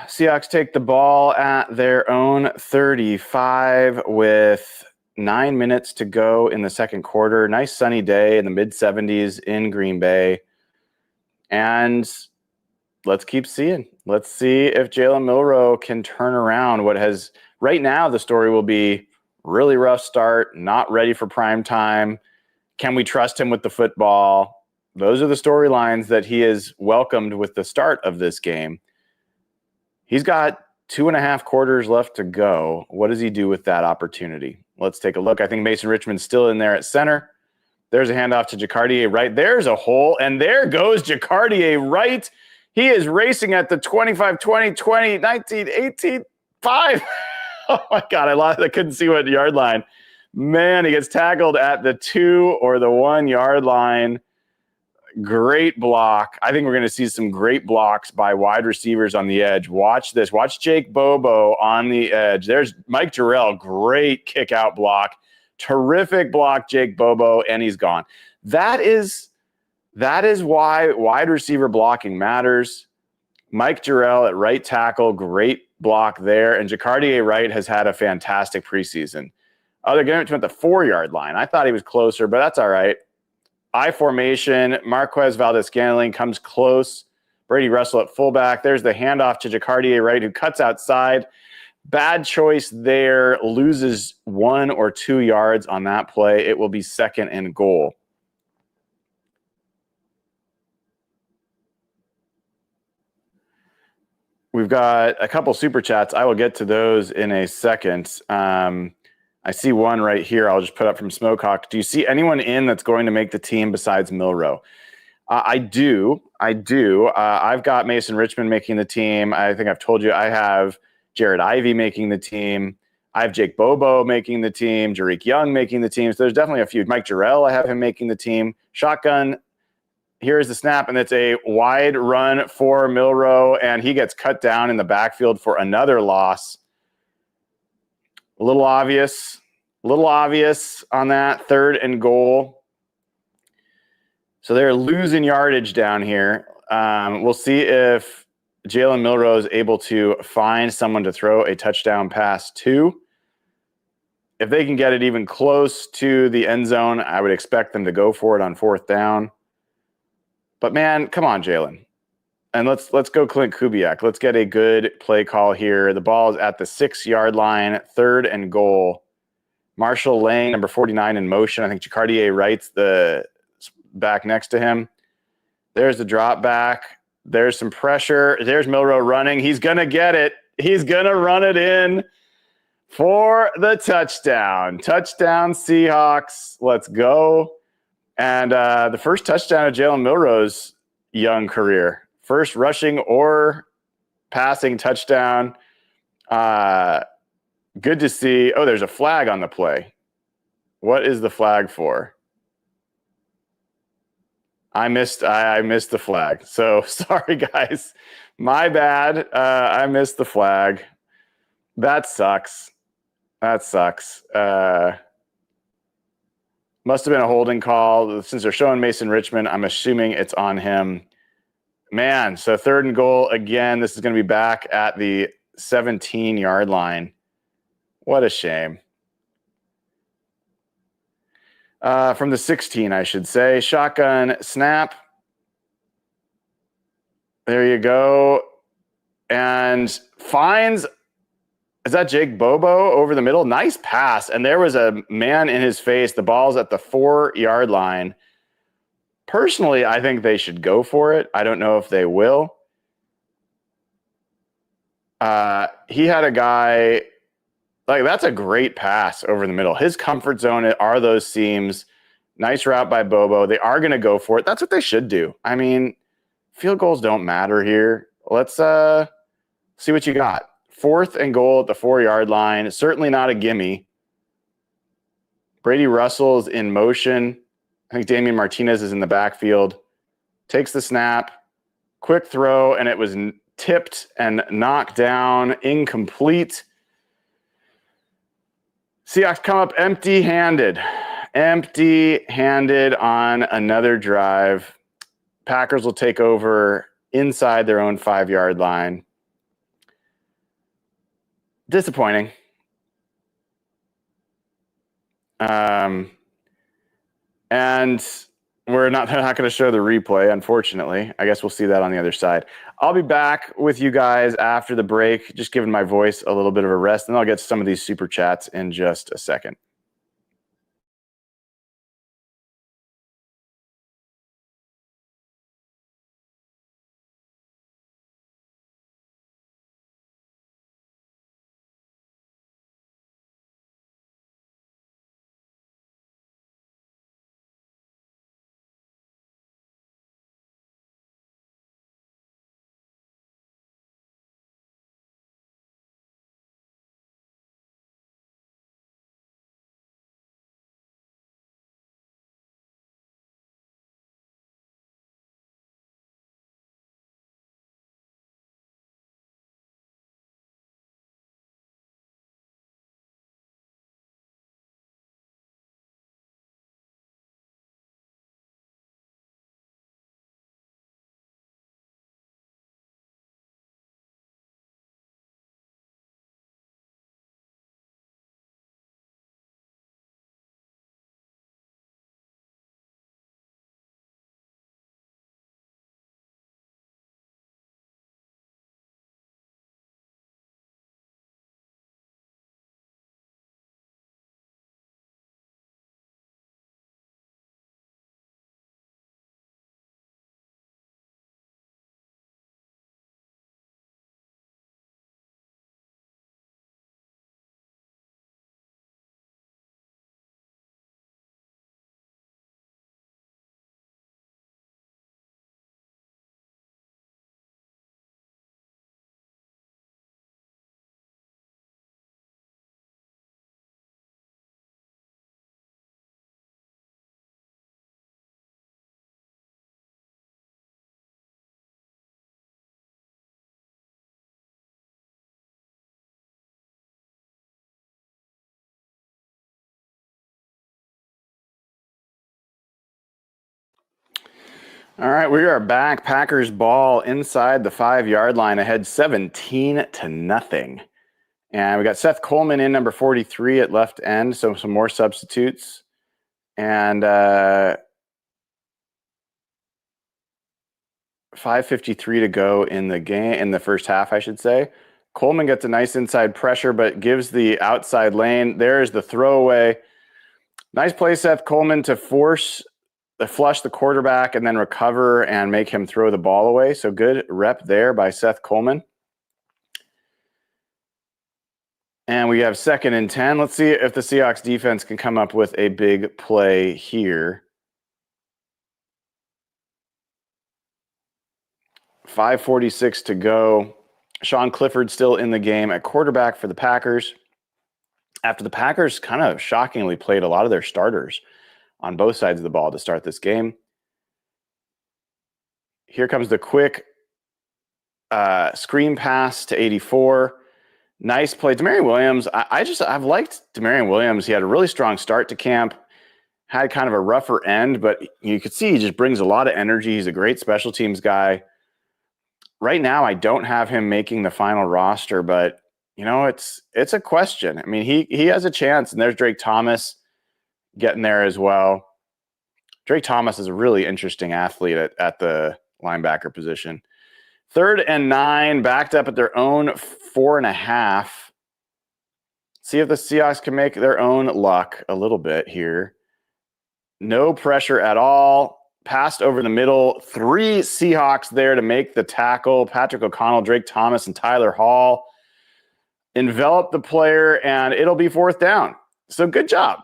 Speaker 1: Seahawks take the ball at their own 35 with 9 minutes to go in the second quarter. Nice sunny day in the mid-70s in Green Bay. And let's keep seeing. Let's see if Jalen Milroe can turn around what has right now the story will be really rough start, not ready for prime time. Can we trust him with the football? Those are the storylines that he has welcomed with the start of this game. He's got 2.5 quarters left to go. What does he do with that opportunity? Let's take a look. I think Mason Richmond's still in there at center. There's a handoff to Jacardier Wright. There's a hole, and there goes Jacardier Wright. He is racing at the 25, 20, 20, 19, 18, 5. Oh, my God. I couldn't see what yard line. Man, he gets tackled at the 2 or the 1 yard line. Great block. I think we're going to see some great blocks by wide receivers on the edge. Watch this. Watch Jake Bobo on the edge. There's Mike Jarrell. Great kick out block. Terrific block, Jake Bobo, and he's gone. That is why wide receiver blocking matters. Mike Jarrell at right tackle, great block there. And Jacardier Wright has had a fantastic preseason. They're getting to the 4 yard line. I thought he was closer, but that's all right. I formation. Marquez Valdes-Scantling comes close. Brady Russell at fullback. There's the handoff to Jacardier Wright, who cuts outside. Bad choice there. Loses 1 or 2 yards on that play. It will be 2nd and goal. We've got a couple super chats. I will get to those in a second. I see one right here. I'll just put up from Smokehawk. Do you see anyone in that's going to make the team besides Milroe? I do. I've got Mason Richmond making the team. I think I've told you I have Jared Ivey making the team. I have Jake Bobo making the team. Jarick Young making the team. So there's definitely a few. Mike Jarrell, I have him making the team. Shotgun. Here's the snap, and it's a wide run for Milroe, and he gets cut down in the backfield for another loss. A little obvious on that 3rd and goal. So they're losing yardage down here. We'll see if Jalen Milroe is able to find someone to throw a touchdown pass to. If they can get it even close to the end zone, I would expect them to go for it on 4th down. But man, come on, Jalen. And let's go Clint Kubiak. Let's get a good play call here. The ball is at the 6 yard line, 3rd and goal. Marshall Lane, number 49 in motion. I think Jacardier Wright's the back next to him. There's the drop back. There's some pressure. There's Milroe running. He's going to get it. He's going to run it in for the touchdown. Touchdown, Seahawks. Let's go. And the first touchdown of Jalen Milroe's young career. First rushing or passing touchdown. Good to see. Oh, there's a flag on the play. What is the flag for? I missed the flag. So sorry, guys. My bad. I missed the flag. That sucks. Must have been a holding call. Since they're showing Mason Richmond, I'm assuming it's on him. Man, so 3rd and goal again. This is going to be back at the 17 yard line. What a shame. From the 16, I should say. Shotgun snap. There you go. And finds, is that Jake Bobo over the middle? Nice pass. And there was a man in his face. The ball's at the 4 yard line. Personally, I think they should go for it. I don't know if they will. He had a guy, like, that's a great pass over the middle. His comfort zone are those seams. Nice route by Bobo. They are going to go for it. That's what they should do. I mean, field goals don't matter here. Let's see what you got. 4th and goal at the 4 yard line. Certainly not a gimme. Brady Russell is in motion. I think Damian Martinez is in the backfield. Takes the snap. Quick throw, and it was tipped and knocked down, incomplete. Seahawks come up empty-handed on another drive. Packers will take over inside their own 5-yard line. Disappointing. And they're not going to show the replay, unfortunately. I guess we'll see that on the other side. I'll be back with you guys after the break, just giving my voice a little bit of a rest, and I'll get some of these super chats in just a second. All right, we are back. Packers ball inside the 5-yard line, ahead 17-0. And we got Seth Coleman in, number 43 at left end, so some more substitutes. And 5:53 to go in the game, in the first half, I should say. Coleman gets a nice inside pressure, but gives the outside lane. There's the throwaway. Nice play, Seth Coleman, to flush the quarterback and then recover and make him throw the ball away. So good rep there by Seth Coleman. And we have 2nd and 10. Let's see if the Seahawks defense can come up with a big play here. 5:46 to go. Sean Clifford still in the game at quarterback for the Packers, after the Packers kind of shockingly played a lot of their starters on both sides of the ball to start this game. Here comes the quick screen pass to 84. Nice play. Demarion Williams, I've liked Demarion Williams. He had a really strong start to camp, had kind of a rougher end, but you could see he just brings a lot of energy. He's a great special teams guy. Right now, I don't have him making the final roster, but it's a question. I mean, he has a chance, and there's Drake Thomas getting there as well. Drake Thomas is a really interesting athlete at the linebacker position. 3rd and 9, backed up at their own 4.5. See if the Seahawks can make their own luck a little bit here. No pressure at all. Passed over the middle. 3 Seahawks there to make the tackle. Patrick O'Connell, Drake Thomas, and Tyler Hall envelop the player, and it'll be 4th down. So good job.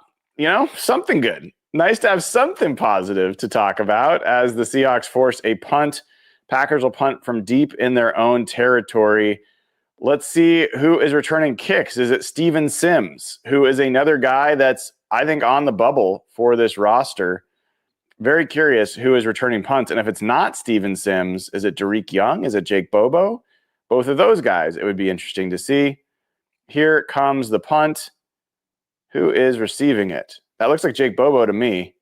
Speaker 1: Something good. Nice to have something positive to talk about as the Seahawks force a punt. Packers will punt from deep in their own territory. Let's see who is returning kicks. Is it Steven Sims, who is another guy that's, I think, on the bubble for this roster? Very curious who is returning punts. And if it's not Steven Sims, is it Derek Young? Is it Jake Bobo? both of those guys, it would be interesting to see. Here comes the punt. Who is receiving it? That looks like Jake Bobo to me.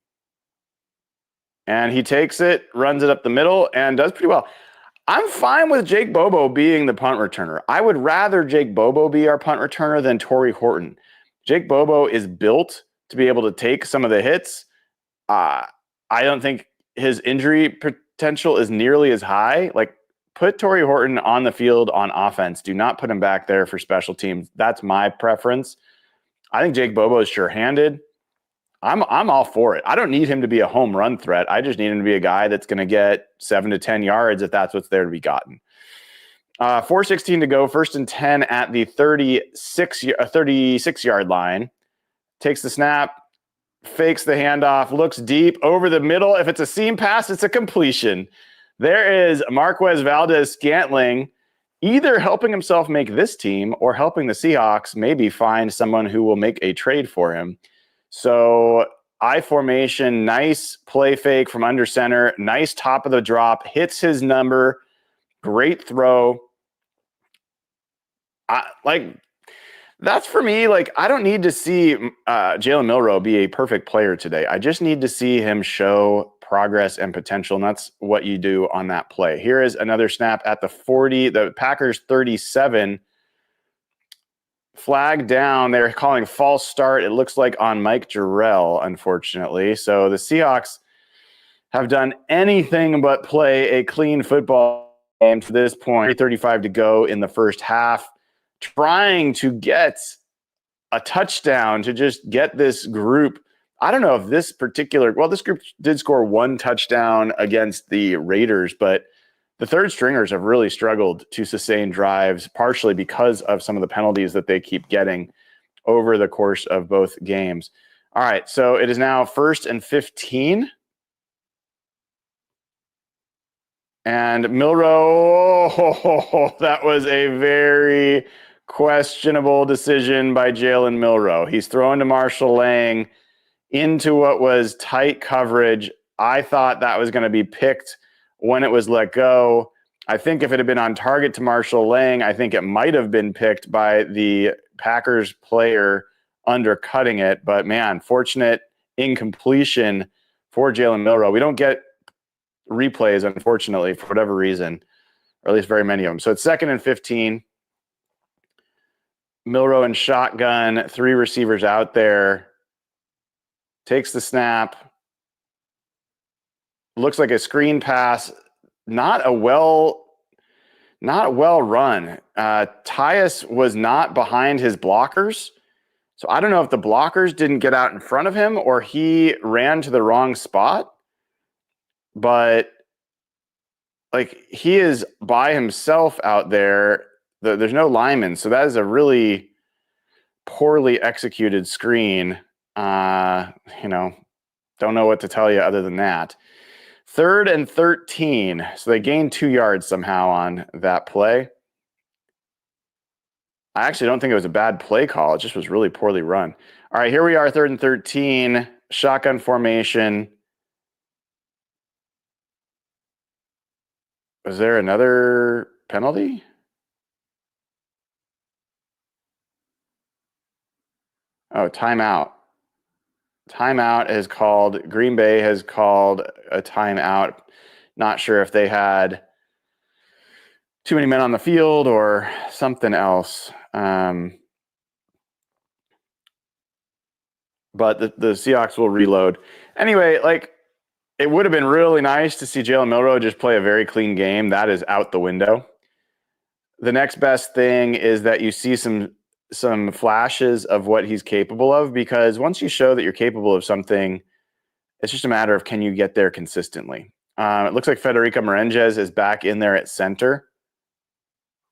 Speaker 1: And he takes it, runs it up the middle, and does pretty well. I'm fine with Jake Bobo being the punt returner. I would rather Jake Bobo be our punt returner than Torrey Horton. Jake Bobo is built to be able to take some of the hits. I don't think his injury potential is nearly as high. Like, put Torrey Horton on the field on offense. Do not put him back there for special teams. That's my preference. I think Jake Bobo is sure-handed. I'm all for it. I don't need him to be a home run threat. I just need him to be a guy that's going to get 7 to 10 yards if that's what's there to be gotten. 4:16 to go, 1st and 10 at the 36-yard line. Takes the snap, fakes the handoff, looks deep over the middle. If it's a seam pass, it's a completion. There is Marquez Valdez-Scantling either helping himself make this team or helping the Seahawks maybe find someone who will make a trade for him. So I formation, nice play fake from under center, nice top of the drop, hits his number, great throw. That's for me. Like, I don't need to see Jalen Milroe be a perfect player today. I just need to see him show progress and potential, and that's what you do on that play. Here is another snap at the 40, the Packers 37. Flag down. They're calling false start. It looks like on Mike Jarrell, unfortunately. So the Seahawks have done anything but play a clean football game to this point. 3:35 to go in the first half, trying to get a touchdown to just get this group. I don't know if this group did score one touchdown against the Raiders, but the third stringers have really struggled to sustain drives, partially because of some of the penalties that they keep getting over the course of both games. All right, so it is now 1st and 15. And Milroe, that was a very questionable decision by Jalen Milroe. He's thrown to Marshall Lang into what was tight coverage. I thought that was going to be picked when it was let go. I think if it had been on target to Marshall Lang, I think it might have been picked by the Packers player undercutting it. But man, fortunate incompletion for Jalen Milroe. We don't get replays, unfortunately, for whatever reason, or at least very many of them. So it's 2nd and 15. Milroe in shotgun, 3 receivers out there. Takes the snap. Looks like a screen pass. Not a well run. Tyus was not behind his blockers. So I don't know if the blockers didn't get out in front of him or he ran to the wrong spot. But like, he is by himself out there. There's no lineman. So that is a really poorly executed screen. Don't know what to tell you other than that. 3rd and 13. So they gained 2 yards somehow on that play. I actually don't think it was a bad play call. It just was really poorly run. All right, here we are, 3rd and 13. Shotgun formation. Was there another penalty? Oh, timeout. Timeout is called. Green Bay has called a timeout. Not sure if they had too many men on the field or something else. But the Seahawks will reload. Anyway, it would have been really nice to see Jalen Milroe just play a very clean game. That is out the window. The next best thing is that you see some flashes of what he's capable of, because once you show that you're capable of something, it's just a matter of, can you get there consistently? It looks like Federico Merenges is back in there at center.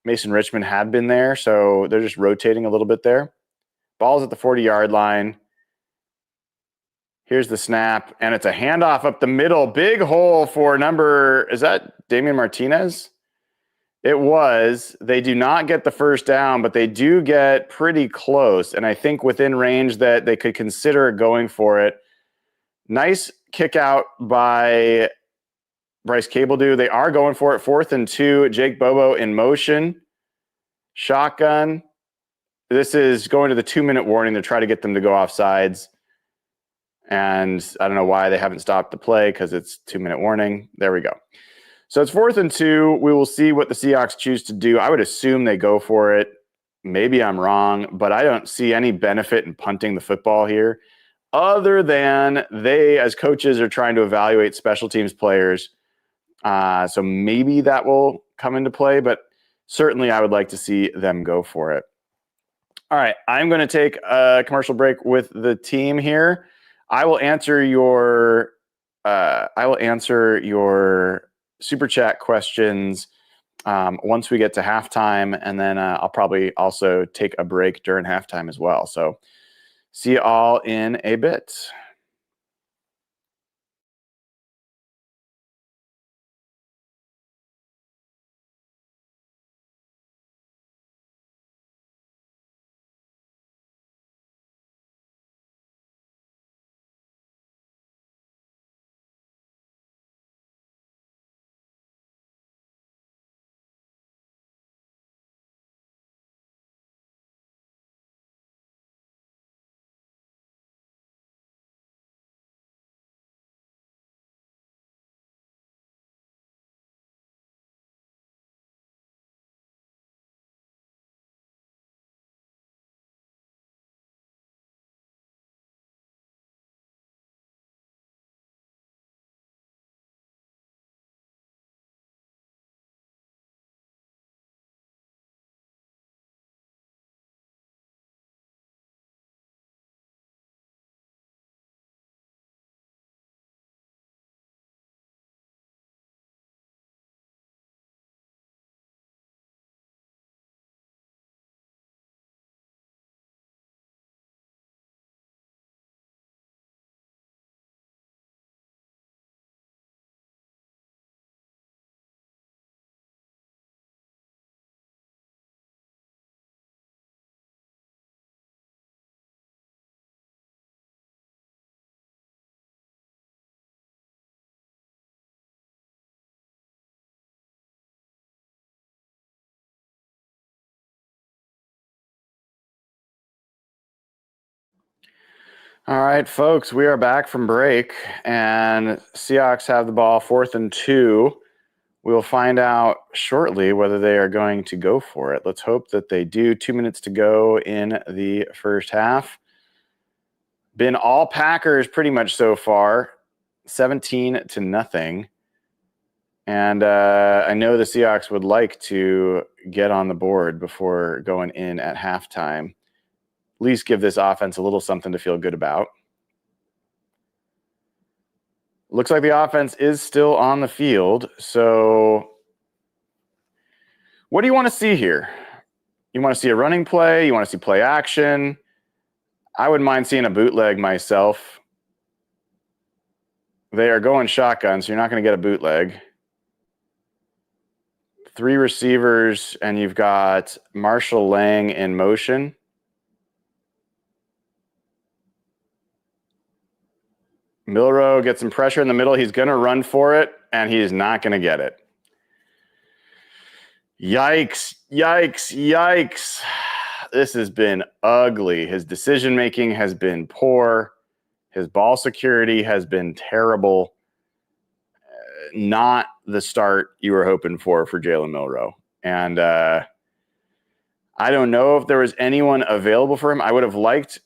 Speaker 1: Mason Richmond had been there, so they're just rotating a little bit there. Ball's at the 40-yard line. Here's the snap, and it's a handoff up the middle. Big hole for is that Damian Martinez? It was. They do not get the first down, but they do get pretty close, and I think within range that they could consider going for it. Nice kick out by Bryce Cable do. They are going for it. 4th and 2. Jake Bobo in motion. Shotgun. This is going to the 2-minute warning to try to get them to go off sides. And I don't know why they haven't stopped the play because it's 2-minute warning. There we go. So it's 4th and 2. We will see what the Seahawks choose to do. I would assume they go for it. Maybe I'm wrong, but I don't see any benefit in punting the football here other than they, as coaches, are trying to evaluate special teams players. So maybe that will come into play, but certainly I would like to see them go for it. All right, I'm going to take a commercial break with the team here. I will answer your super chat questions once we get to halftime, and then I'll probably also take a break during halftime as well. So see you all in a bit. All right, folks, we are back from break, and Seahawks have the ball 4th and 2. We'll find out shortly whether they are going to go for it. Let's hope that they do. 2 minutes to go in the first half. Been all Packers pretty much so far, 17-0. And I know the Seahawks would like to get on the board before going in at halftime. At least give this offense a little something to feel good about. Looks like the offense is still on the field. So what do you want to see here? You want to see a running play? You want to see play action? I wouldn't mind seeing a bootleg myself. They are going shotgun, so you're not going to get a bootleg. 3 receivers, and you've got Marshall Lang in motion. Milroe gets some pressure in the middle. He's going to run for it, and he's not going to get it. Yikes, yikes, yikes. This has been ugly. His decision-making has been poor. His ball security has been terrible. Not the start you were hoping for Jalen Milroe. And I don't know if there was anyone available for him. I would have liked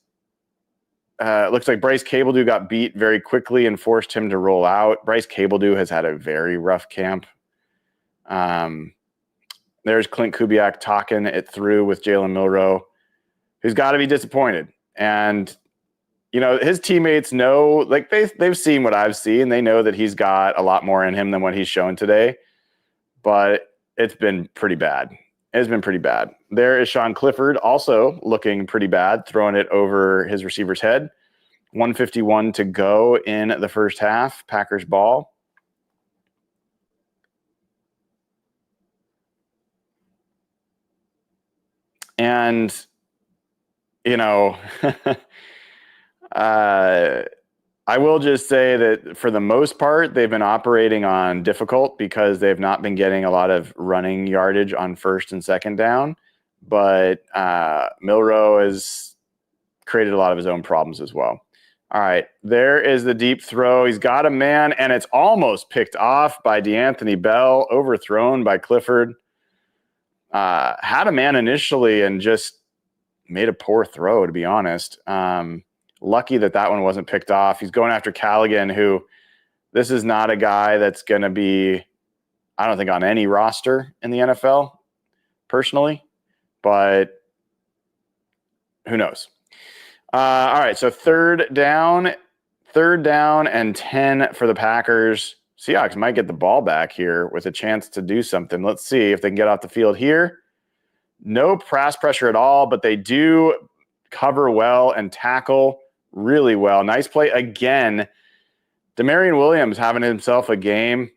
Speaker 1: it looks like Bryce Cabledew got beat very quickly and forced him to roll out. Bryce Cabledew has had a very rough camp. There's Clint Kubiak talking it through with Jalen Milroe, who's got to be disappointed. And, you know, his teammates know, like they've seen what I've seen. They know that he's got a lot more in him than what he's shown today. But it's been pretty bad. It's been pretty bad. There is Sean Clifford also looking pretty bad, throwing it over his receiver's head. 1:51 to go in the first half. Packers ball. And, you know, I will just say that for the most part, they've been operating on difficult because they've not been getting a lot of running yardage on first and second down. But Milroe has created a lot of his own problems as well. All right, there is the deep throw. He's got a man, and it's almost picked off by DeAnthony Bell, overthrown by Clifford. Had a man initially and just made a poor throw, to be honest. Lucky that one wasn't picked off. He's going after Callaghan, who this is not a guy that's going to be, I don't think, on any roster in the NFL, personally. But who knows? All right, so third down and 10 for the Packers. Seahawks might get the ball back here with a chance to do something. Let's see if they can get off the field here. No pass pressure at all, but they do cover well and tackle really well. Nice play again. Demarion Williams having himself a game,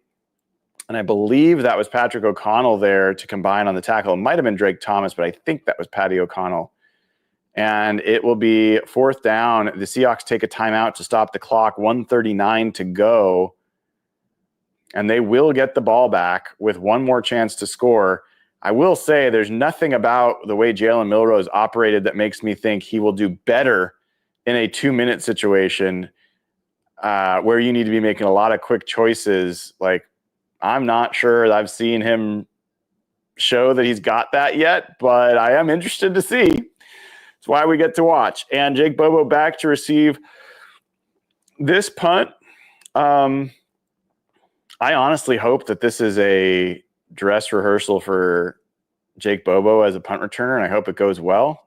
Speaker 1: and I believe that was Patrick O'Connell there to combine on the tackle. It might have been Drake Thomas, but I think that was Patty O'Connell. And it will be fourth down. The Seahawks take a timeout to stop the clock, 1:39 to go. And they will get the ball back with one more chance to score. I will say there's nothing about the way Jalen Milroe is operated that makes me think he will do better in a 2-minute situation where you need to be making a lot of quick choices. Like, I'm not sure I've seen him show that he's got that yet, but I am interested to see. That's why we get to watch. And Jake Bobo back to receive this punt. I honestly hope that this is a dress rehearsal for Jake Bobo as a punt returner, and I hope it goes well.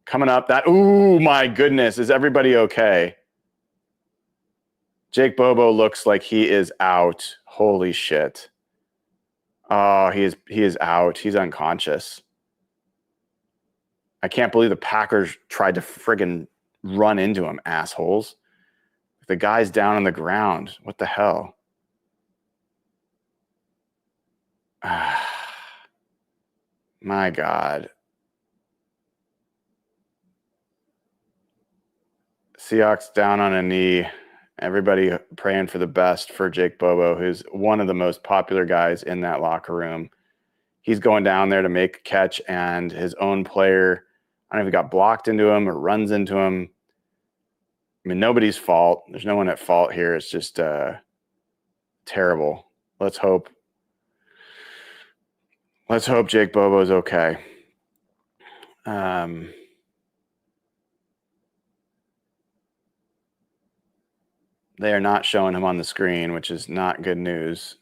Speaker 1: Coming up, oh my goodness, is everybody okay? Jake Bobo looks like he is out. Holy shit. Oh, he is out. He's unconscious. I can't believe the Packers tried to friggin' run into him, assholes. The guy's down on the ground. What the hell? My God. Seahawks down on a knee. Everybody praying for the best for Jake Bobo, who's one of the most popular guys in that locker room. He's going down there to make a catch, and his own player, I don't know if he got blocked into him or runs into him. I mean, nobody's fault. There's no one at fault here. It's just terrible. Let's hope Jake Bobo's okay. They are not showing him on the screen, which is not good news.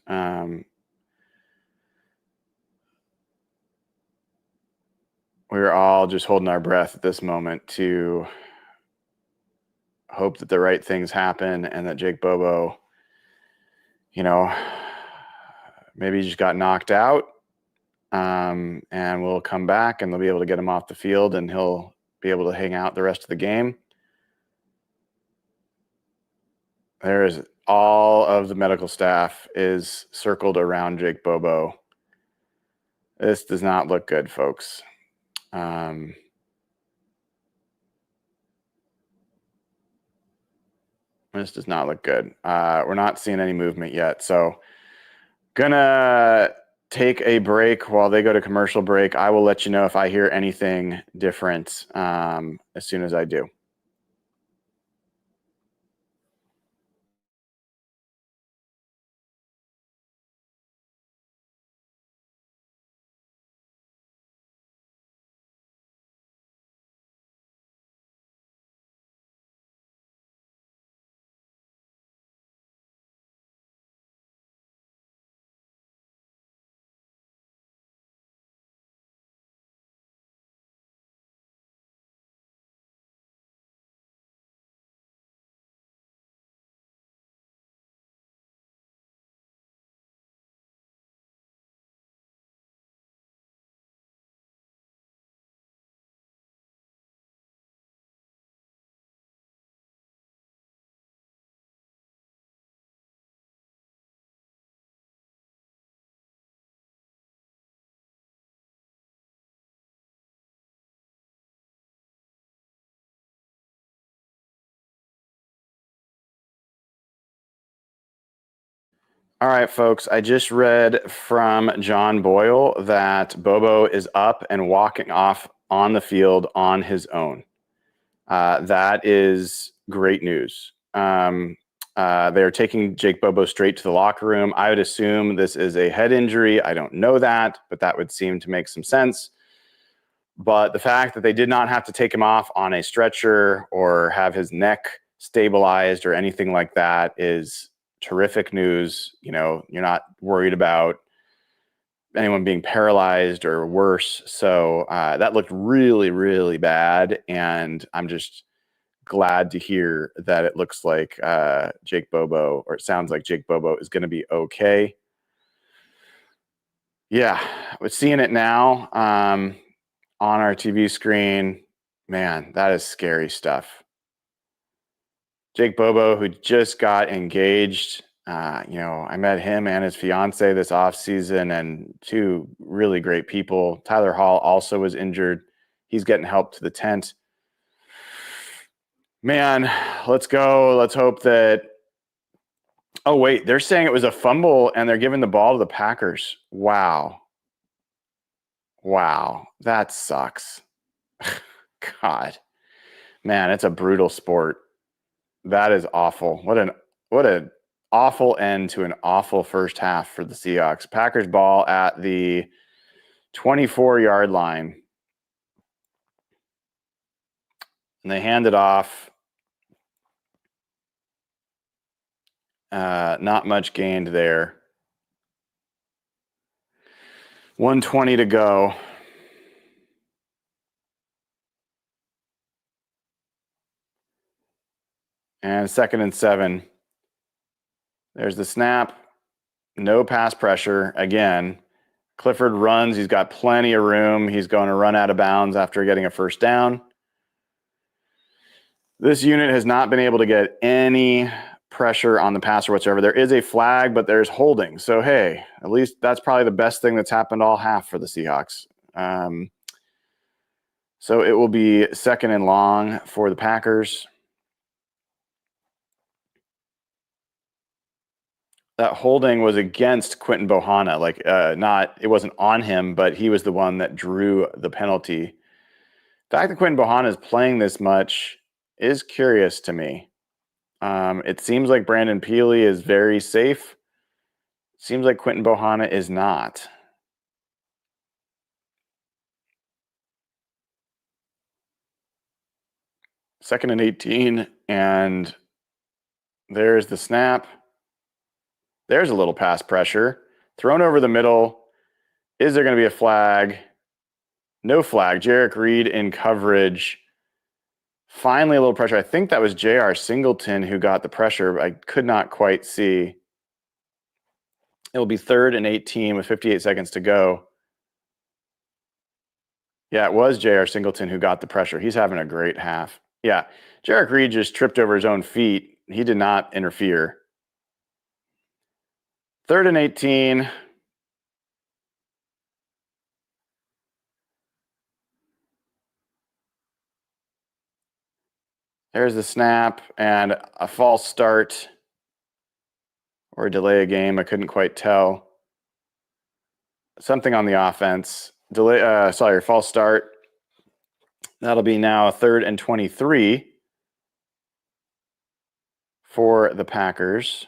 Speaker 1: We're all just holding our breath at this moment to hope that the right things happen and that Jake Bobo, maybe he just got knocked out, and we'll come back and they'll be able to get him off the field and he'll be able to hang out the rest of the game. There is all of the medical staff is circled around Jake Bobo. This does not look good, folks. This does not look good. We're not seeing any movement yet. So gonna take a break while they go to commercial break. I will let you know if I hear anything different as soon as I do. All right, folks. I just read from John Boyle that Bobo is up and walking off on the field on his own. That is great news. They're taking Jake Bobo straight to the locker room. I would assume this is a head injury. I don't know that, but that would seem to make some sense. But the fact that they did not have to take him off on a stretcher or have his neck stabilized or anything like that is terrific news. You know, you're not worried about anyone being paralyzed or worse. So that looked really, really bad. And I'm just glad to hear that it looks like Jake Bobo, or it sounds like Jake Bobo, is going to be okay. Yeah, we're seeing it now on our TV screen. Man, that is scary stuff. Jake Bobo, who just got engaged. I met him and his fiance this offseason, and two really great people. Tyler Hall also was injured. He's getting help to the tent. Man, let's go. Let's hope that. Oh, wait, they're saying it was a fumble and they're giving the ball to the Packers. Wow. Wow. That sucks. God. Man, it's a brutal sport. That is awful. What an awful end to an awful first half for the Seahawks. Packers ball at the 24-yard line. And they hand it off. Not much gained there. 1:20 to go. And 2nd and 7. There's the snap. No pass pressure again. Clifford runs. He's got plenty of room. He's going to run out of bounds after getting a first down. This unit has not been able to get any pressure on the passer whatsoever. There is a flag, but there's holding. So, hey, at least that's probably the best thing that's happened all half for the Seahawks. So it will be 2nd and long for the Packers. That holding was against Quinton Bohanna. It wasn't on him, but he was the one that drew the penalty. The fact that Quinton Bohanna is playing this much is curious to me. It seems like Brandon Peely is very safe. Seems like Quinton Bohanna is not. Second and 18, and there's the snap. There's a little pass pressure. Thrown over the middle. Is there going to be a flag? No flag. Jarek Reed in coverage. Finally, a little pressure. I think that was J.R. Singleton who got the pressure, but I could not quite see. It will be 3rd and 18 with 58 seconds to go. Yeah, it was J.R. Singleton who got the pressure. He's having a great half. Yeah, Jarek Reed just tripped over his own feet. He did not interfere. 3rd and 18. There's the snap and a false start or delay a game. I couldn't quite tell. Something on the offense. False start. That'll be now 3rd and 23 for the Packers.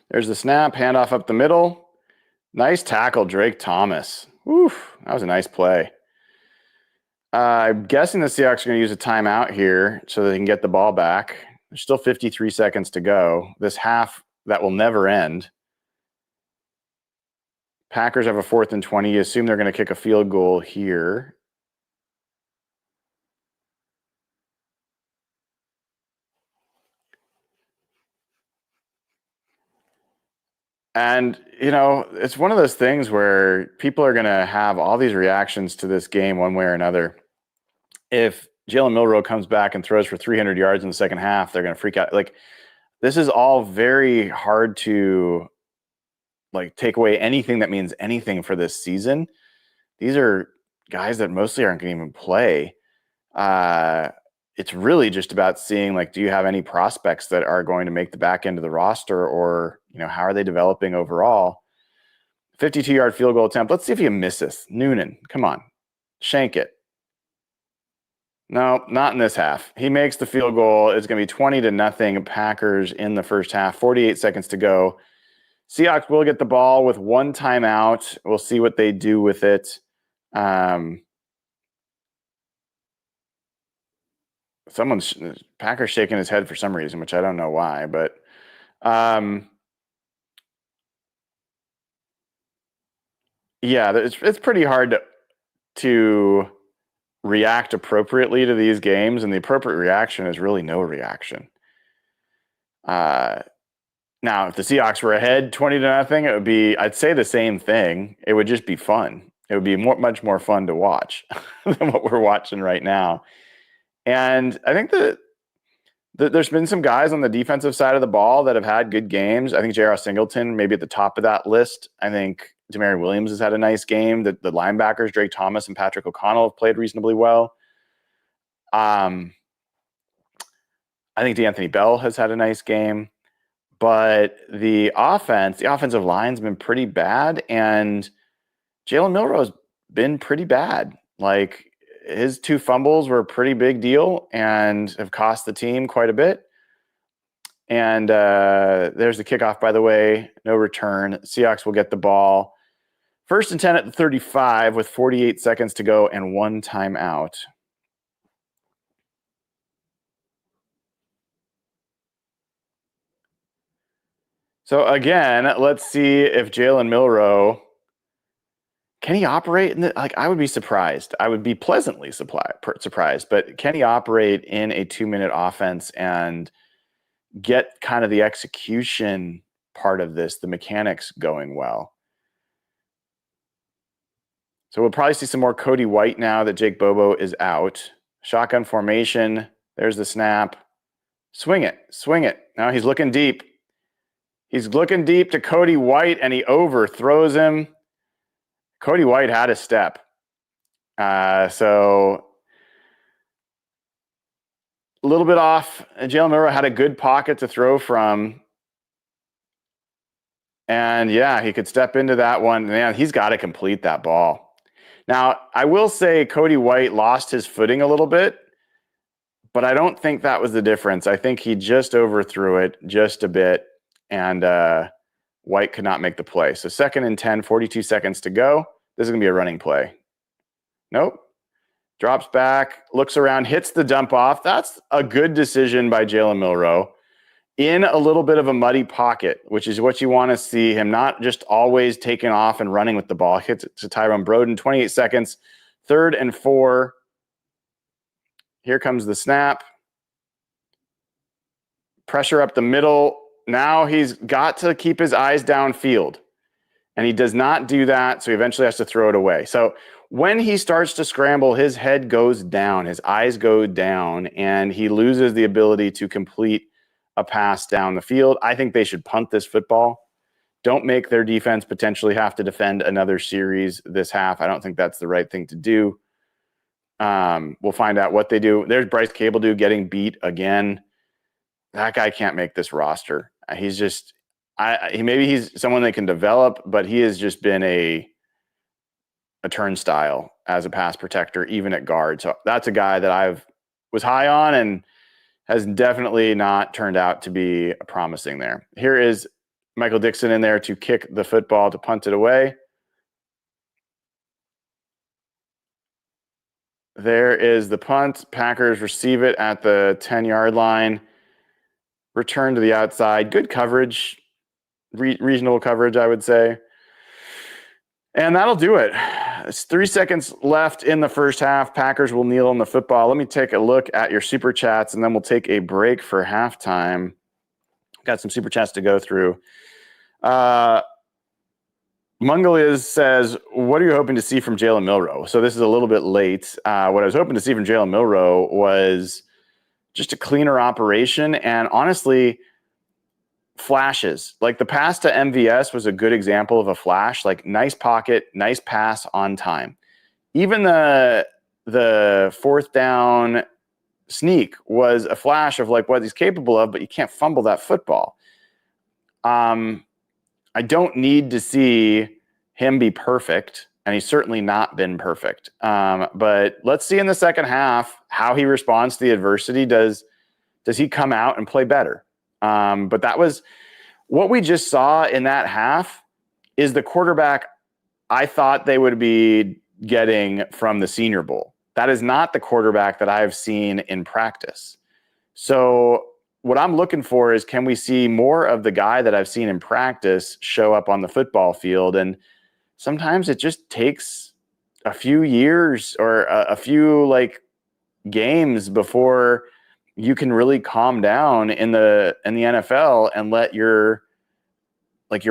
Speaker 1: There's the snap, handoff up the middle. Nice tackle, Drake Thomas. Oof, that was a nice play. I'm guessing the Seahawks are going to use a timeout here so they can get the ball back. There's still 53 seconds to go. This half that will never end. Packers have a 4th and 20. You assume they're going to kick a field goal here. And, it's one of those things where people are going to have all these reactions to this game one way or another. If Jalen Milroe comes back and throws for 300 yards in the second half, they're going to freak out. Like, this is all very hard to take away anything that means anything for this season. These are guys that mostly aren't going to even play. It's really just about seeing, do you have any prospects that are going to make the back end of the roster, or, how are they developing overall? 52-yard field goal attempt. Let's see if he misses. Noonan, come on. Shank it. No, not in this half. He makes the field goal. It's going to be 20-0 Packers in the first half. 48 seconds to go. Seahawks will get the ball with one timeout. We'll see what they do with it. Packers shaking his head for some reason, which I don't know why, but yeah, it's pretty hard to react appropriately to these games, and the appropriate reaction is really no reaction. Now, if the Seahawks were ahead 20-0, it would be, I'd say the same thing. It would just be fun. It would be much more fun to watch than what we're watching right now. And I think that there's been some guys on the defensive side of the ball that have had good games. I think J.R. Singleton maybe at the top of that list. I think Demary Williams has had a nice game. The linebackers, Drake Thomas and Patrick O'Connell, have played reasonably well. I think DeAnthony Bell has had a nice game. But the offensive line's been pretty bad, and Jalen Milroe has been pretty bad. His 2 fumbles were a pretty big deal and have cost the team quite a bit. And there's the kickoff, by the way, no return. Seahawks will get the ball. 1st and 10 at the 35 with 48 seconds to go and 1 timeout. So again, let's see if Jalen Milroe, can he operate in I would be surprised. I would be pleasantly surprised, but can he operate in a 2-minute offense and get kind of the execution part of this, the mechanics going well? So we'll probably see some more Cody White now that Jake Bobo is out. Shotgun formation. There's the snap. Swing it. Now he's looking deep. He's looking deep to Cody White, and he overthrows him. Cody White had a step. So a little bit off. Jalen Milroe had a good pocket to throw from. And yeah, he could step into that one. Man, he's got to complete that ball. Now, I will say Cody White lost his footing a little bit, but I don't think that was the difference. I think he just overthrew it just a bit, and White could not make the play. So 2nd and 10, 42 seconds to go. This is going to be a running play. Nope. Drops back, looks around, hits the dump off. That's a good decision by Jalen Milroe in a little bit of a muddy pocket, which is what you want to see him, not just always taking off and running with the ball. Hits it to Tyrone Broden, 28 seconds, 3rd and 4. Here comes the snap. Pressure up the middle. Now he's got to keep his eyes downfield, and he does not do that, so he eventually has to throw it away. So when he starts to scramble, his head goes down, his eyes go down, and he loses the ability to complete a pass down the field. I think they should punt this football. Don't make their defense potentially have to defend another series this half. I don't think that's the right thing to do. We'll find out what they do. There's Bryce Cabledew getting beat again. That guy can't make this roster. He's just, maybe he's someone they can develop, but he has just been a turnstile as a pass protector, even at guard. So that's a guy that was high on and has definitely not turned out to be promising there. Here is Michael Dixon in there to kick the football, to punt it away. There is the punt. Packers receive it at the 10-yard line. Return to the outside. Good coverage. Reasonable coverage, I would say. And that'll do it. It's 3 seconds left in the first half. Packers will kneel on the football. Let me take a look at your super chats, and then we'll take a break for halftime. Got some super chats to go through. Uh, Mungaliz says, what are you hoping to see from Jalen Milroe? So this is a little bit late. What I was hoping to see from Jalen Milroe was just a cleaner operation and honestly, flashes. Like the pass to MVS was a good example of a flash, like nice pocket, nice pass on time. Even the fourth down sneak was a flash of like what he's capable of, but you can't fumble that football. I don't need to see him be perfect, and he's certainly not been perfect. But let's see in the second half how he responds to the adversity. Does he come out and play better? But that was what we just saw in that half is the quarterback I thought they would be getting from the Senior Bowl. That is not the quarterback that I've seen in practice. So what I'm looking for is, can we see more of the guy that I've seen in practice show up on the football field? And sometimes it just takes a few years or a few like games before you can really calm down in the NFL and let your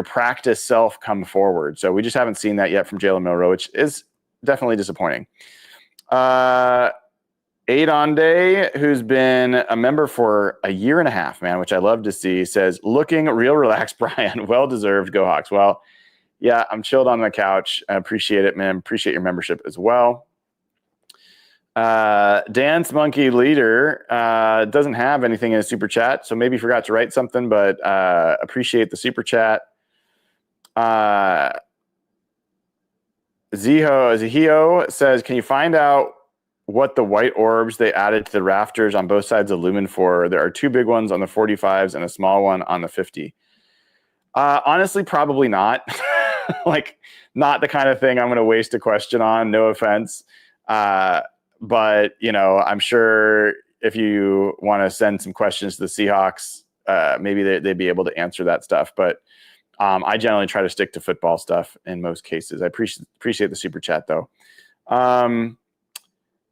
Speaker 1: practice self come forward. So we just haven't seen that yet from Jalen Milroe, which is definitely disappointing. Adonde, who's been a member for a year and a half, man, which I love to see, says, looking real relaxed, Brian. Well-deserved. Go Hawks. Well, yeah, I'm chilled on the couch. I appreciate it, man. Appreciate your membership as well. Dance Monkey Leader doesn't have anything in his super chat, so maybe forgot to write something, but appreciate the super chat. Zihio says, can you find out what the white orbs they added to the rafters on both sides of Lumen for? There are two big ones on the 45s and a small one on the 50. Honestly, probably not. Like, not the kind of thing I'm going to waste a question on. No offense. But, you know, I'm sure if you want to send some questions to the Seahawks, maybe they'd be able to answer that stuff. But I generally try to stick to football stuff in most cases. I appreciate the super chat, though.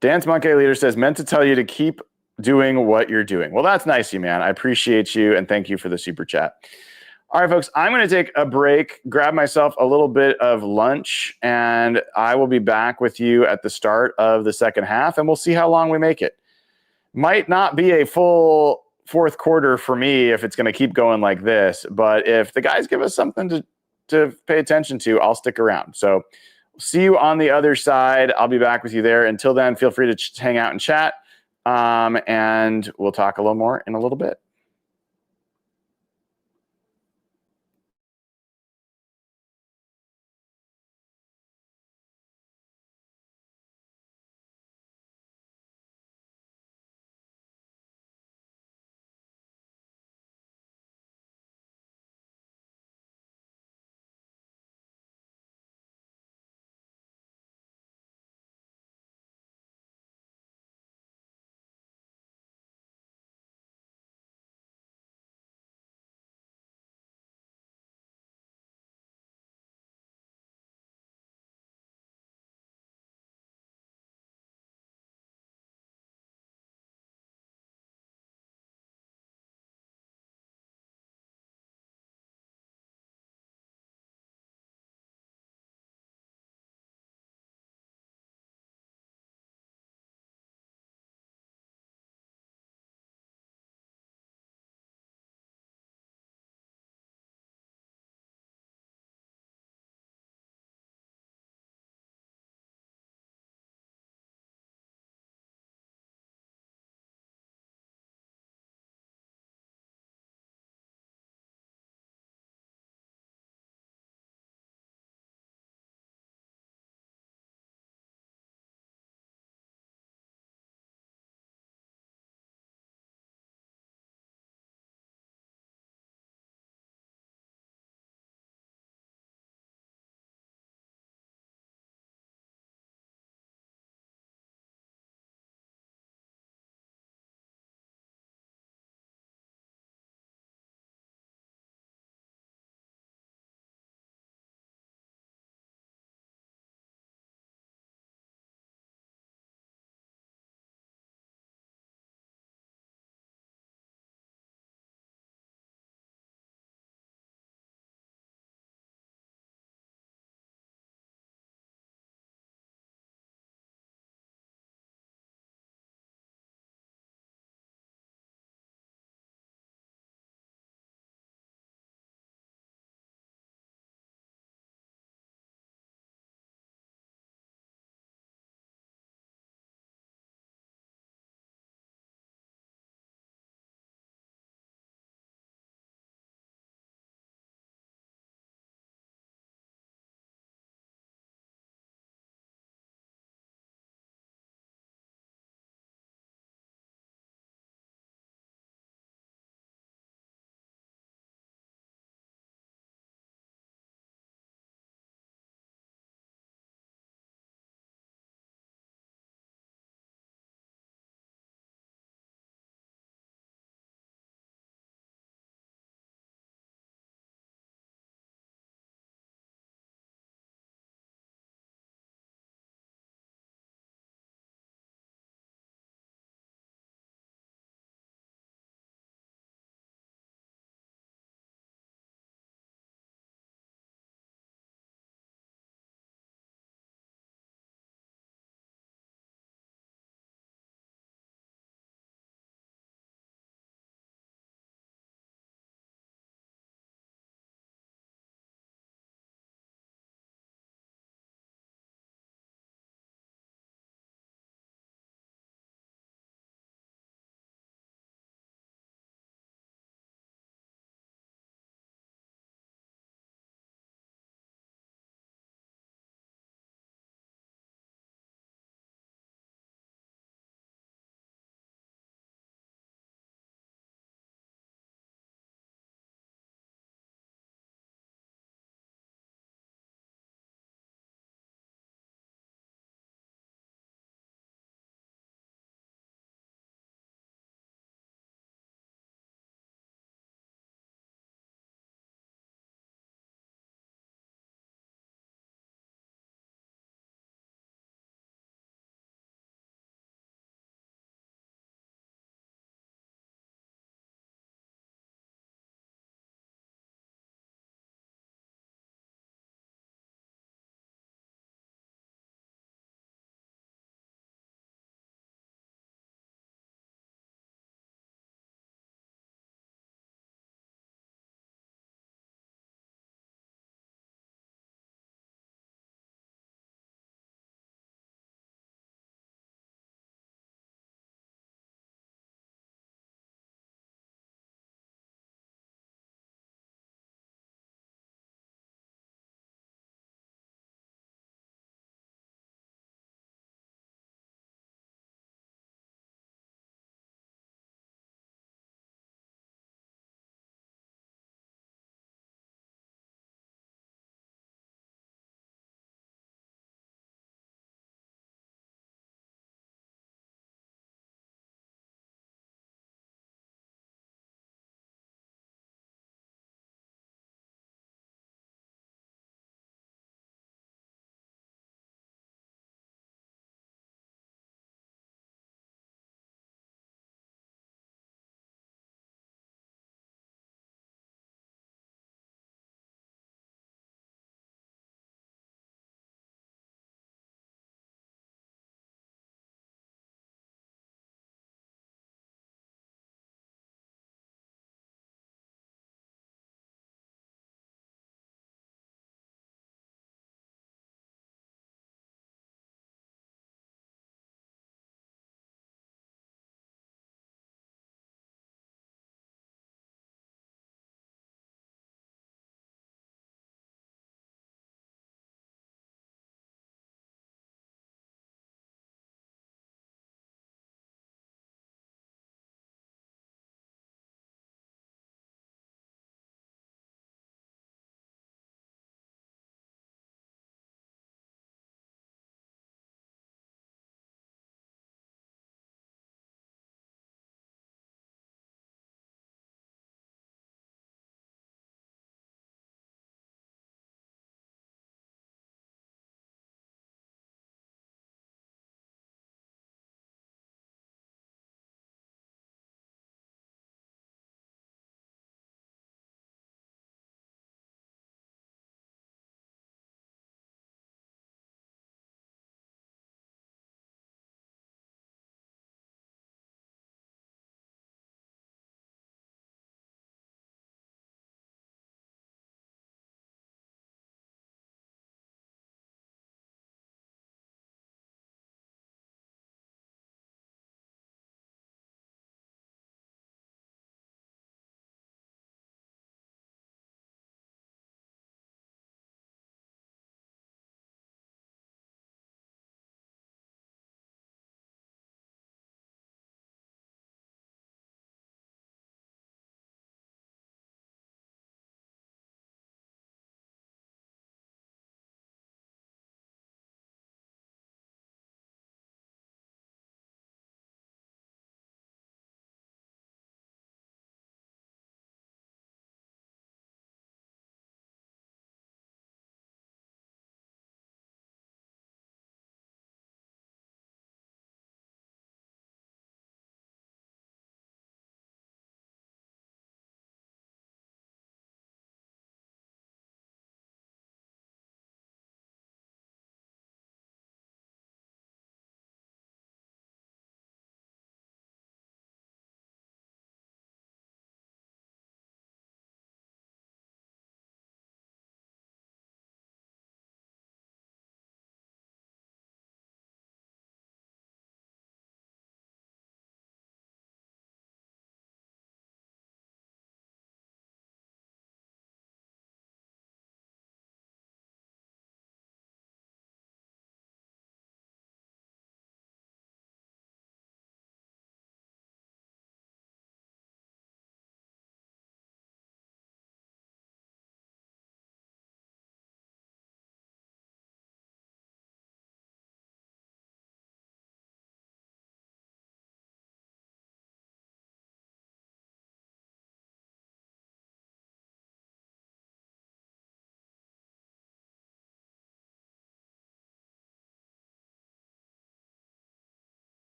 Speaker 1: Dance Monkey Leader says, meant to tell you to keep doing what you're doing. Well, that's nice of you, man. I appreciate you, and thank you for the super chat. All right, folks, I'm going to take a break, grab myself a little bit of lunch, and I will be back with you at the start of the second half, and we'll see how long we make it. Might not be a full fourth quarter for me if it's going to keep going like this, but if the guys give us something to pay attention to, I'll stick around. So see you on the other side. I'll be back with you there. Until then, feel free to hang out and chat, and we'll talk a little more in a little bit.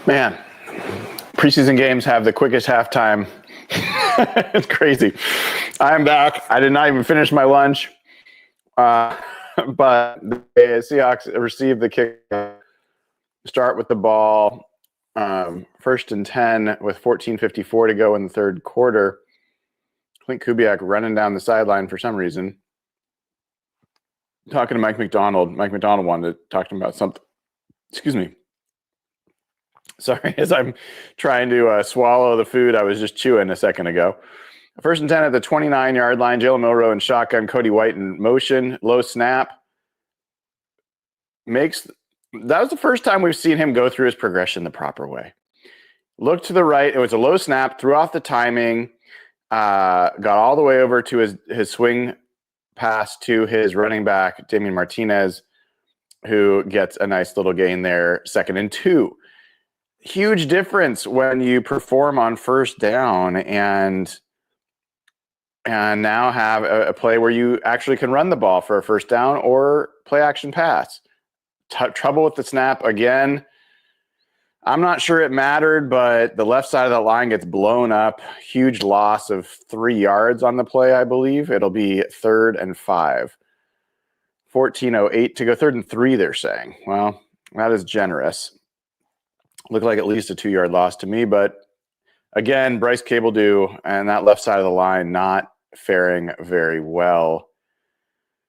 Speaker 1: Man, preseason games have the quickest halftime. It's crazy. I'm back. I did not even finish my lunch. But the Seahawks received the kick. Start with the ball. First and 10 with 14:54 to go in the third quarter. Clint Kubiak running down the sideline for some reason. Talking to Mike McDonald. Mike McDonald wanted to talk to him about something. Excuse me. Sorry, as I'm trying to swallow the food I was just chewing a second ago. First and 10 at the 29-yard line. Jalen Milroe in shotgun. Cody White in motion. Low snap. That was the first time we've seen him go through his progression the proper way. Looked to the right. It was a low snap. Threw off the timing. Got all the way over to his swing pass to his running back, Damian Martinez, who gets a nice little gain there. 2nd and 2. Huge difference when you perform on first down and now have a play where you actually can run the ball for a first down or play action pass. Trouble with the snap again. I'm not sure it mattered, but the left side of the line gets blown up. Huge loss of 3 yards on the play, I believe. It'll be 3rd and 5. 14:08 to go. 3rd and 3, they're saying. Well, that is generous. Looked like at least a 2-yard loss to me, but again, Bryce Cable and that left side of the line not faring very well.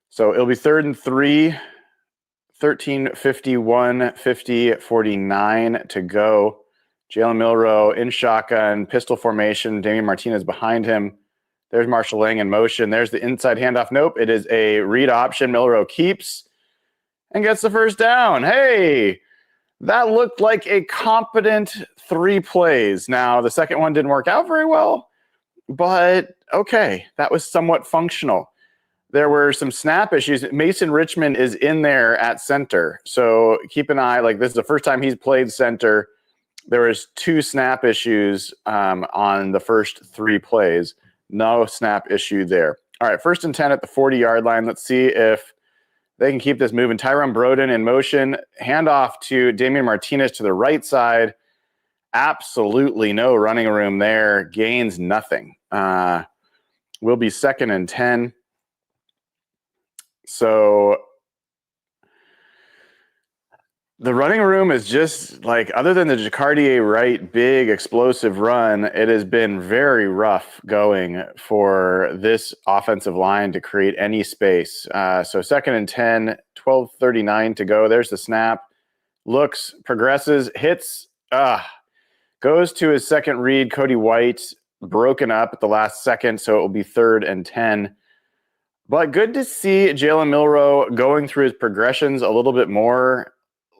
Speaker 1: So it'll be 3rd and 3, 13:51, 50:49 to go. Jalen Milroe in shotgun, pistol formation. Damian Martinez behind him. There's Marshall Lang in motion. There's the inside handoff. Nope, it is a read option. Milroe keeps and gets the first down. Hey, that looked like a competent 3 plays. Now, the second one didn't work out very well, but okay, that was somewhat functional. There were some snap issues. Mason Richmond is in there at center, so keep an eye. Like, this is the first time he's played center. There was 2 snap issues on the first 3 plays. No snap issue there. All right, 1st and 10 at the 40-yard line. Let's see if they can keep this moving. Tyrone Broden in motion. Handoff to Damian Martinez to the right side. Absolutely no running room there. Gains nothing. Will be 2nd and 10. So the running room is just like, other than the Jacardier Wright big explosive run, it has been very rough going for this offensive line to create any space. So 2nd and 10, 12:39 to go. There's the snap. Looks, progresses, hits, goes to his second read. Cody White broken up at the last second, so it will be 3rd and 10. But good to see Jalen Milroe going through his progressions a little bit more.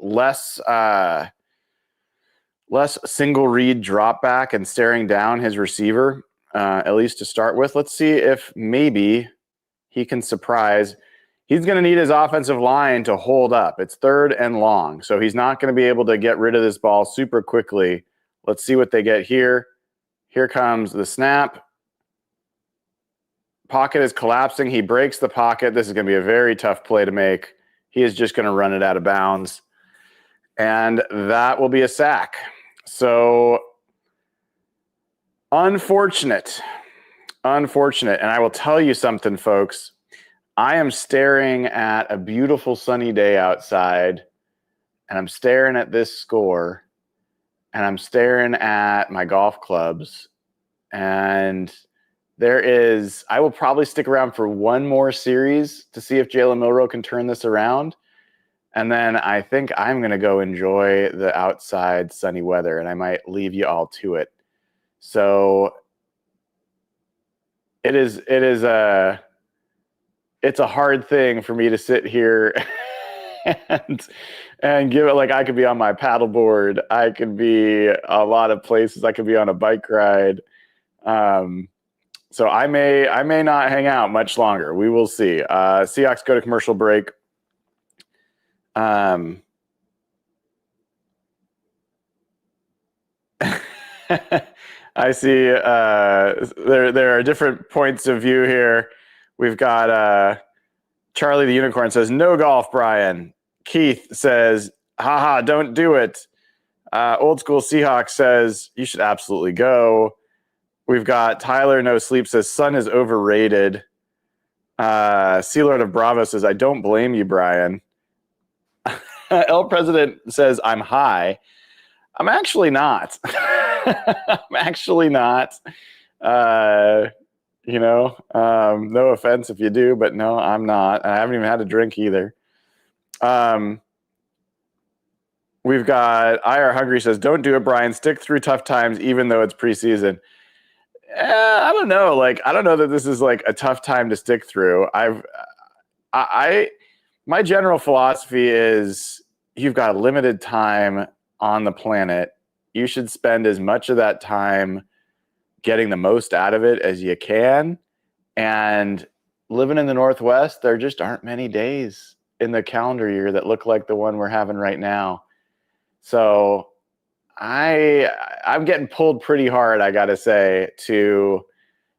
Speaker 1: Less single read drop back and staring down his receiver, at least to start with. Let's see if maybe he can surprise. He's going to need his offensive line to hold up. It's 3rd and long, so he's not going to be able to get rid of this ball super quickly. Let's see what they get here. Here comes the snap. Pocket is collapsing. He breaks the pocket. This is going to be a very tough play to make. He is just going to run it out of bounds. And that will be a sack. So unfortunate. And I will tell you something, folks. I am staring at a beautiful sunny day outside, and I'm staring at this score, and I'm staring at my golf clubs. And I will probably stick around for one more series to see if Jalen Milroe can turn this around. And then I think I'm going to go enjoy the outside sunny weather, and I might leave you all to it. So it's a hard thing for me to sit here and give it, like, I could be on my paddleboard. I could be a lot of places. I could be on a bike ride. So I may not hang out much longer. We will see. Seahawks go to commercial break. I see there are different points of view here. We've got Charlie the Unicorn says, no golf, Brian. Keith says, haha, don't do it. Old School Seahawks says, you should absolutely go. We've got Tyler No Sleep says, Sun is overrated. Sea Lord of Bravo says, I don't blame you, Brian. El President says, I'm high. I'm actually not. I'm actually not. No offense if you do, but no, I'm not. I haven't even had a drink either. We've got IR Hungry says, don't do it, Brian. Stick through tough times, even though it's preseason. I don't know. I don't know that this is like a tough time to stick through. My general philosophy is you've got limited time on the planet. You should spend as much of that time getting the most out of it as you can. And living in the Northwest, there just aren't many days in the calendar year that look like the one we're having right now. So I'm getting pulled pretty hard, I got to say, to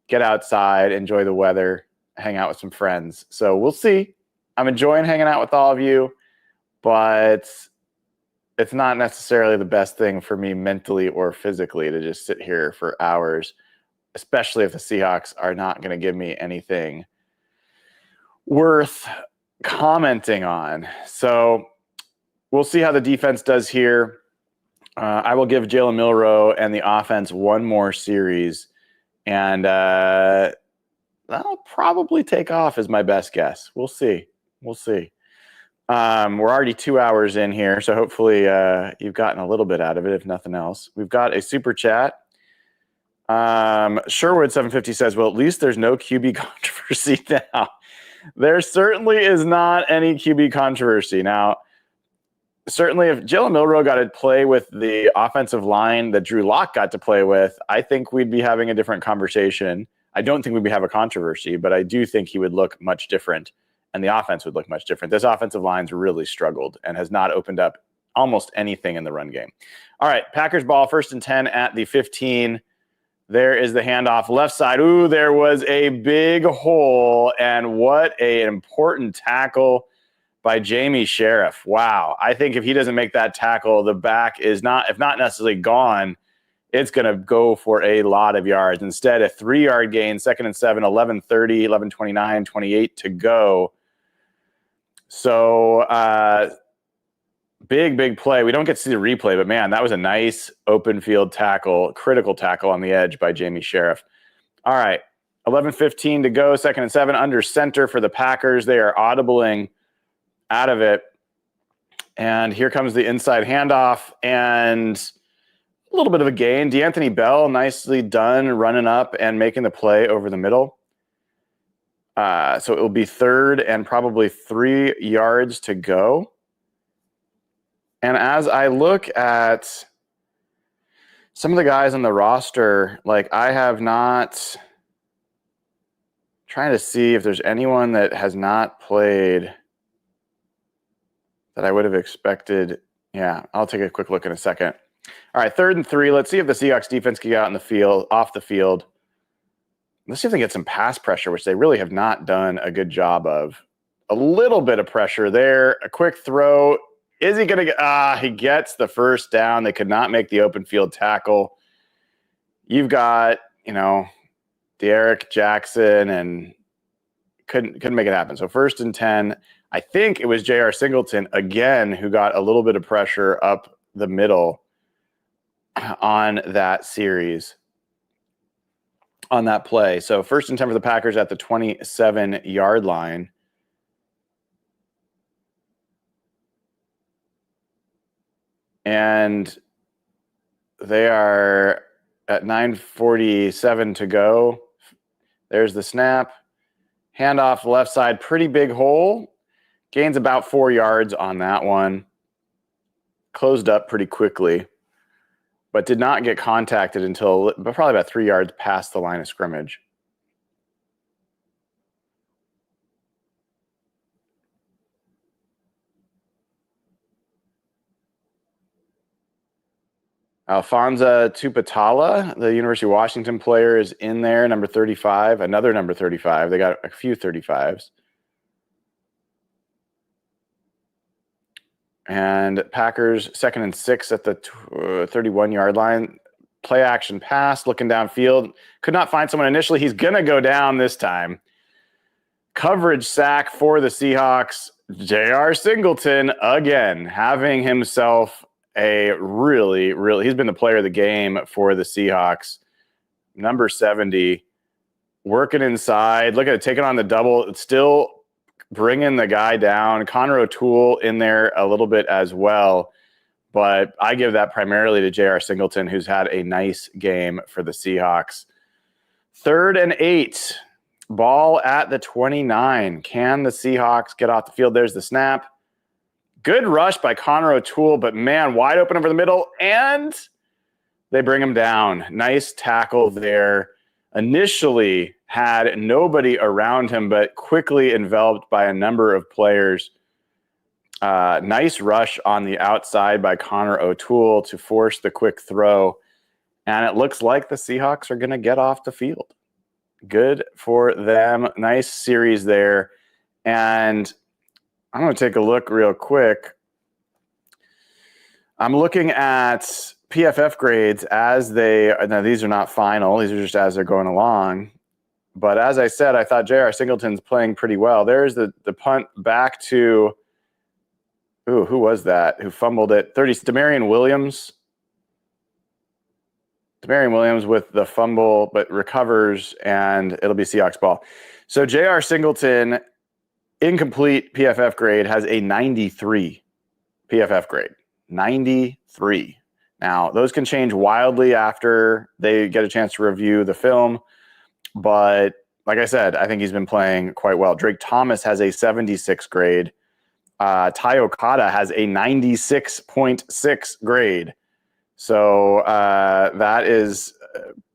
Speaker 1: get outside, enjoy the weather, hang out with some friends. So we'll see. I'm enjoying hanging out with all of you, but it's not necessarily the best thing for me mentally or physically to just sit here for hours, especially if the Seahawks are not going to give me anything worth commenting on. So we'll see how the defense does here. I will give Jalen Milroe and the offense one more series, and that'll probably take off is my best guess. We'll see. We'll see. We're already 2 hours in here, so hopefully you've gotten a little bit out of it, if nothing else. We've got a super chat. Sherwood750 says, well, at least there's no QB controversy now. There certainly is not any QB controversy. Now, certainly if Jalen Milroe got to play with the offensive line that Drew Lock got to play with, I think we'd be having a different conversation. I don't think we'd have a controversy, but I do think he would look much different, and the offense would look much different. This offensive line's really struggled and has not opened up almost anything in the run game. All right, Packers ball, 1st and 10 at the 15. There is the handoff left side. Ooh, there was a big hole, and what an important tackle by Jamie Sheriff. Wow. I think if he doesn't make that tackle, the back is not, if not necessarily gone, it's going to go for a lot of yards. Instead, a 3-yard gain, 2nd and 7, 11:30, 11:29, 28 to go. So big play. We don't get to see the replay, but man, that was a nice open field tackle, critical tackle on the edge by Jamie Sheriff. All right, 11:15 to go, 2nd and 7, under center for the Packers. They are audibling out of it. And here comes the inside handoff and a little bit of a gain. D'Anthony Bell, nicely done, running up and making the play over the middle. So it will be 3rd and probably 3 yards to go. And as I look at some of the guys on the roster, I have not trying to see if there's anyone that has not played that I would have expected. Yeah, I'll take a quick look in a second. All right, 3rd and 3. Let's see if the Seahawks defense can get out in the field, off the field. Let's see if they get some pass pressure, which they really have not done a good job of. A little bit of pressure there. A quick throw. Is he going to get? He gets the 1st down. They could not make the open field tackle. You've got, Derek Jackson, and couldn't make it happen. So 1st and 10. I think it was J.R. Singleton again who got a little bit of pressure up the middle on that series, on that play. So 1st and 10 for the Packers at the 27-yard line. And they are at 9:47 to go. There's the snap. Handoff left side, pretty big hole. Gains about 4 yards on that one. Closed up pretty quickly, but did not get contacted until probably about 3 yards past the line of scrimmage. Alfonso Tupatala, the University of Washington player, is in there, number 35, another number 35. They got a few 35s. And Packers 2nd and 6 at the 31-yard line. Play action pass, looking downfield. Could not find someone initially. He's going to go down this time. Coverage sack for the Seahawks. J.R. Singleton, again, having himself a he's been the player of the game for the Seahawks. Number 70, working inside. Look at it, taking on the double. It's still bringing the guy down. Connor O'Toole in there a little bit as well. But I give that primarily to J.R. Singleton, who's had a nice game for the Seahawks. 3rd and 8. Ball at the 29. Can the Seahawks get off the field? There's the snap. Good rush by Connor O'Toole, but man, wide open over the middle, and they bring him down. Nice tackle there. Initially had nobody around him, but quickly enveloped by a number of players. Nice rush on the outside by Connor O'Toole to force the quick throw. And it looks like the Seahawks are going to get off the field. Good for them. Nice series there. And I'm going to take a look real quick. I'm looking at PFF grades as now these are not final. These are just as they're going along. But as I said, I thought J.R. Singleton's playing pretty well. There's the punt back to, who was that? Who fumbled it? Demarion Williams. Demarion Williams with the fumble, but recovers, and it'll be Seahawks ball. So J.R. Singleton, incomplete PFF grade, has a 93 PFF grade. 93. Now, those can change wildly after they get a chance to review the film, but like I said, I think he's been playing quite well. Drake Thomas has a 76 grade. Ty Okada has a 96.6 grade. So that is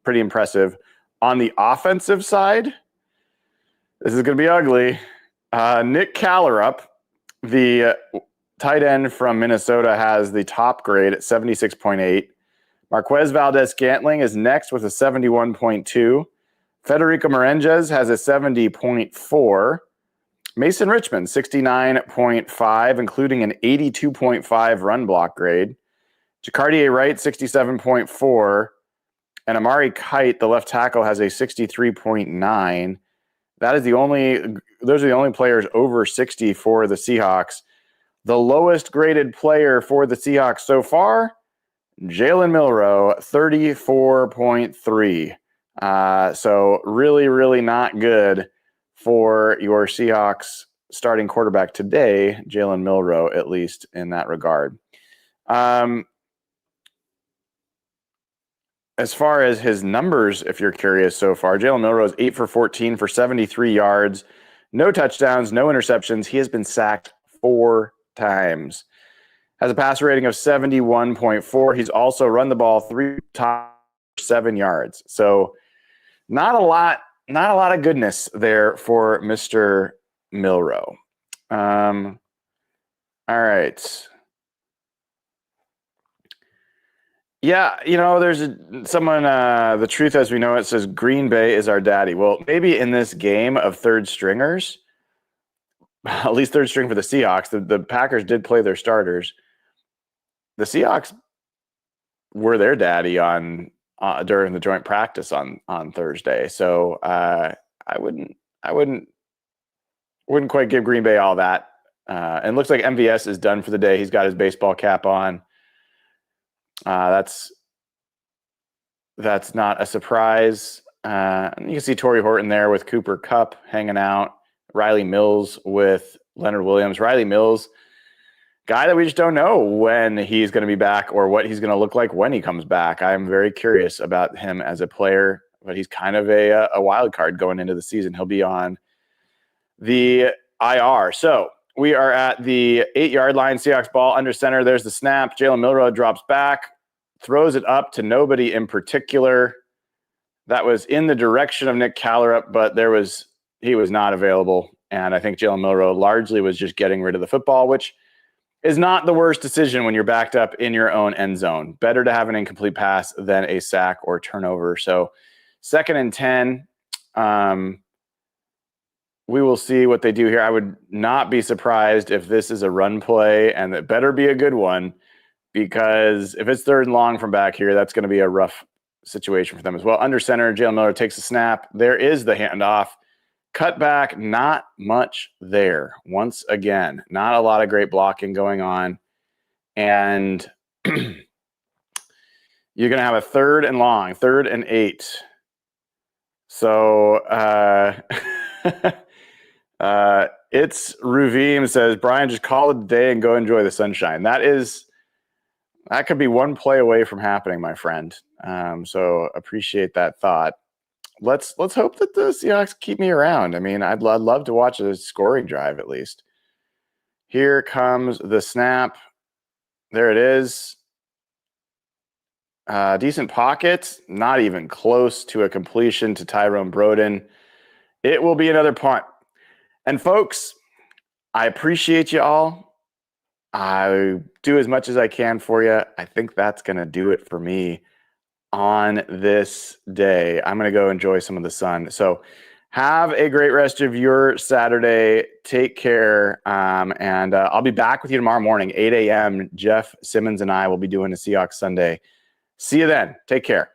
Speaker 1: pretty impressive. On the offensive side, this is going to be ugly. Nick Callerup, the tight end from Minnesota, has the top grade at 76.8. Marquez Valdez-Scantling is next with a 71.2. Federico Merenges has a 70.4. Mason Richmond, 69.5, including an 82.5 run block grade. Jacardier Wright, 67.4. And Amari Kite, the left tackle, has a 63.9. Those are the only players over 60 for the Seahawks. The lowest graded player for the Seahawks so far, Jalen Milroe, 34.3. So really not good for your Seahawks starting quarterback today, Jalen Milroe, at least in that regard. As far as his numbers, if you're curious so far, Jalen Milroe is 8 for 14 for 73 yards, no touchdowns, no interceptions. He has been sacked 4 times. Has a passer rating of 71.4. He's also run the ball 3 times, 7 yards. So not a lot of goodness there for Mr. Milroe. All right. Yeah, there's someone, the truth as we know it says Green Bay is our daddy. Well, maybe in this game of third stringers, at least third string for the Seahawks, the Packers did play their starters. The Seahawks were their daddy during the joint practice on Thursday. So I wouldn't quite give Green Bay all that. And it looks like MVS is done for the day. He's got his baseball cap on. That's not a surprise. You can see Torrey Horton there with Cooper Kupp hanging out. Riley Mills with Leonard Williams. Riley Mills, guy that we just don't know when he's going to be back or what he's going to look like when he comes back. I'm very curious about him as a player, but he's kind of a wild card going into the season. He'll be on the IR. So we are at the 8-yard line. Seahawks ball under center. There's the snap. Jalen Milroe drops back, throws it up to nobody in particular. That was in the direction of Nick Callerup, but he was not available. And I think Jalen Milroe largely was just getting rid of the football, which is not the worst decision when you're backed up in your own end zone. Better to have an incomplete pass than a sack or turnover. So 2nd and 10. we will see what they do here. I would not be surprised if this is a run play, and it better be a good one, because if it's 3rd and long from back here, that's going to be a rough situation for them as well. Under center, Jalen Milroe takes a snap. There is the handoff. Cut back, not much there. Once again, not a lot of great blocking going on. And you're going to have a 3rd and long, 3rd and 8. So it's Ruvim says, Brian, just call it a day and go enjoy the sunshine. That could be one play away from happening, my friend. So appreciate that thought. Let's hope that the Seahawks keep me around. I mean, I'd love to watch a scoring drive at least. Here comes the snap. There it is. Decent pocket. Not even close to a completion to Tyrone Broden. It will be another punt. And folks, I appreciate you all. I do as much as I can for you. I think that's going to do it for me on this day. I'm going to go enjoy some of the sun. So have a great rest of your Saturday. Take care. And I'll be back with you tomorrow morning, 8 a.m. Jeff Simmons and I will be doing a Seahawks Sunday. See you then. Take care.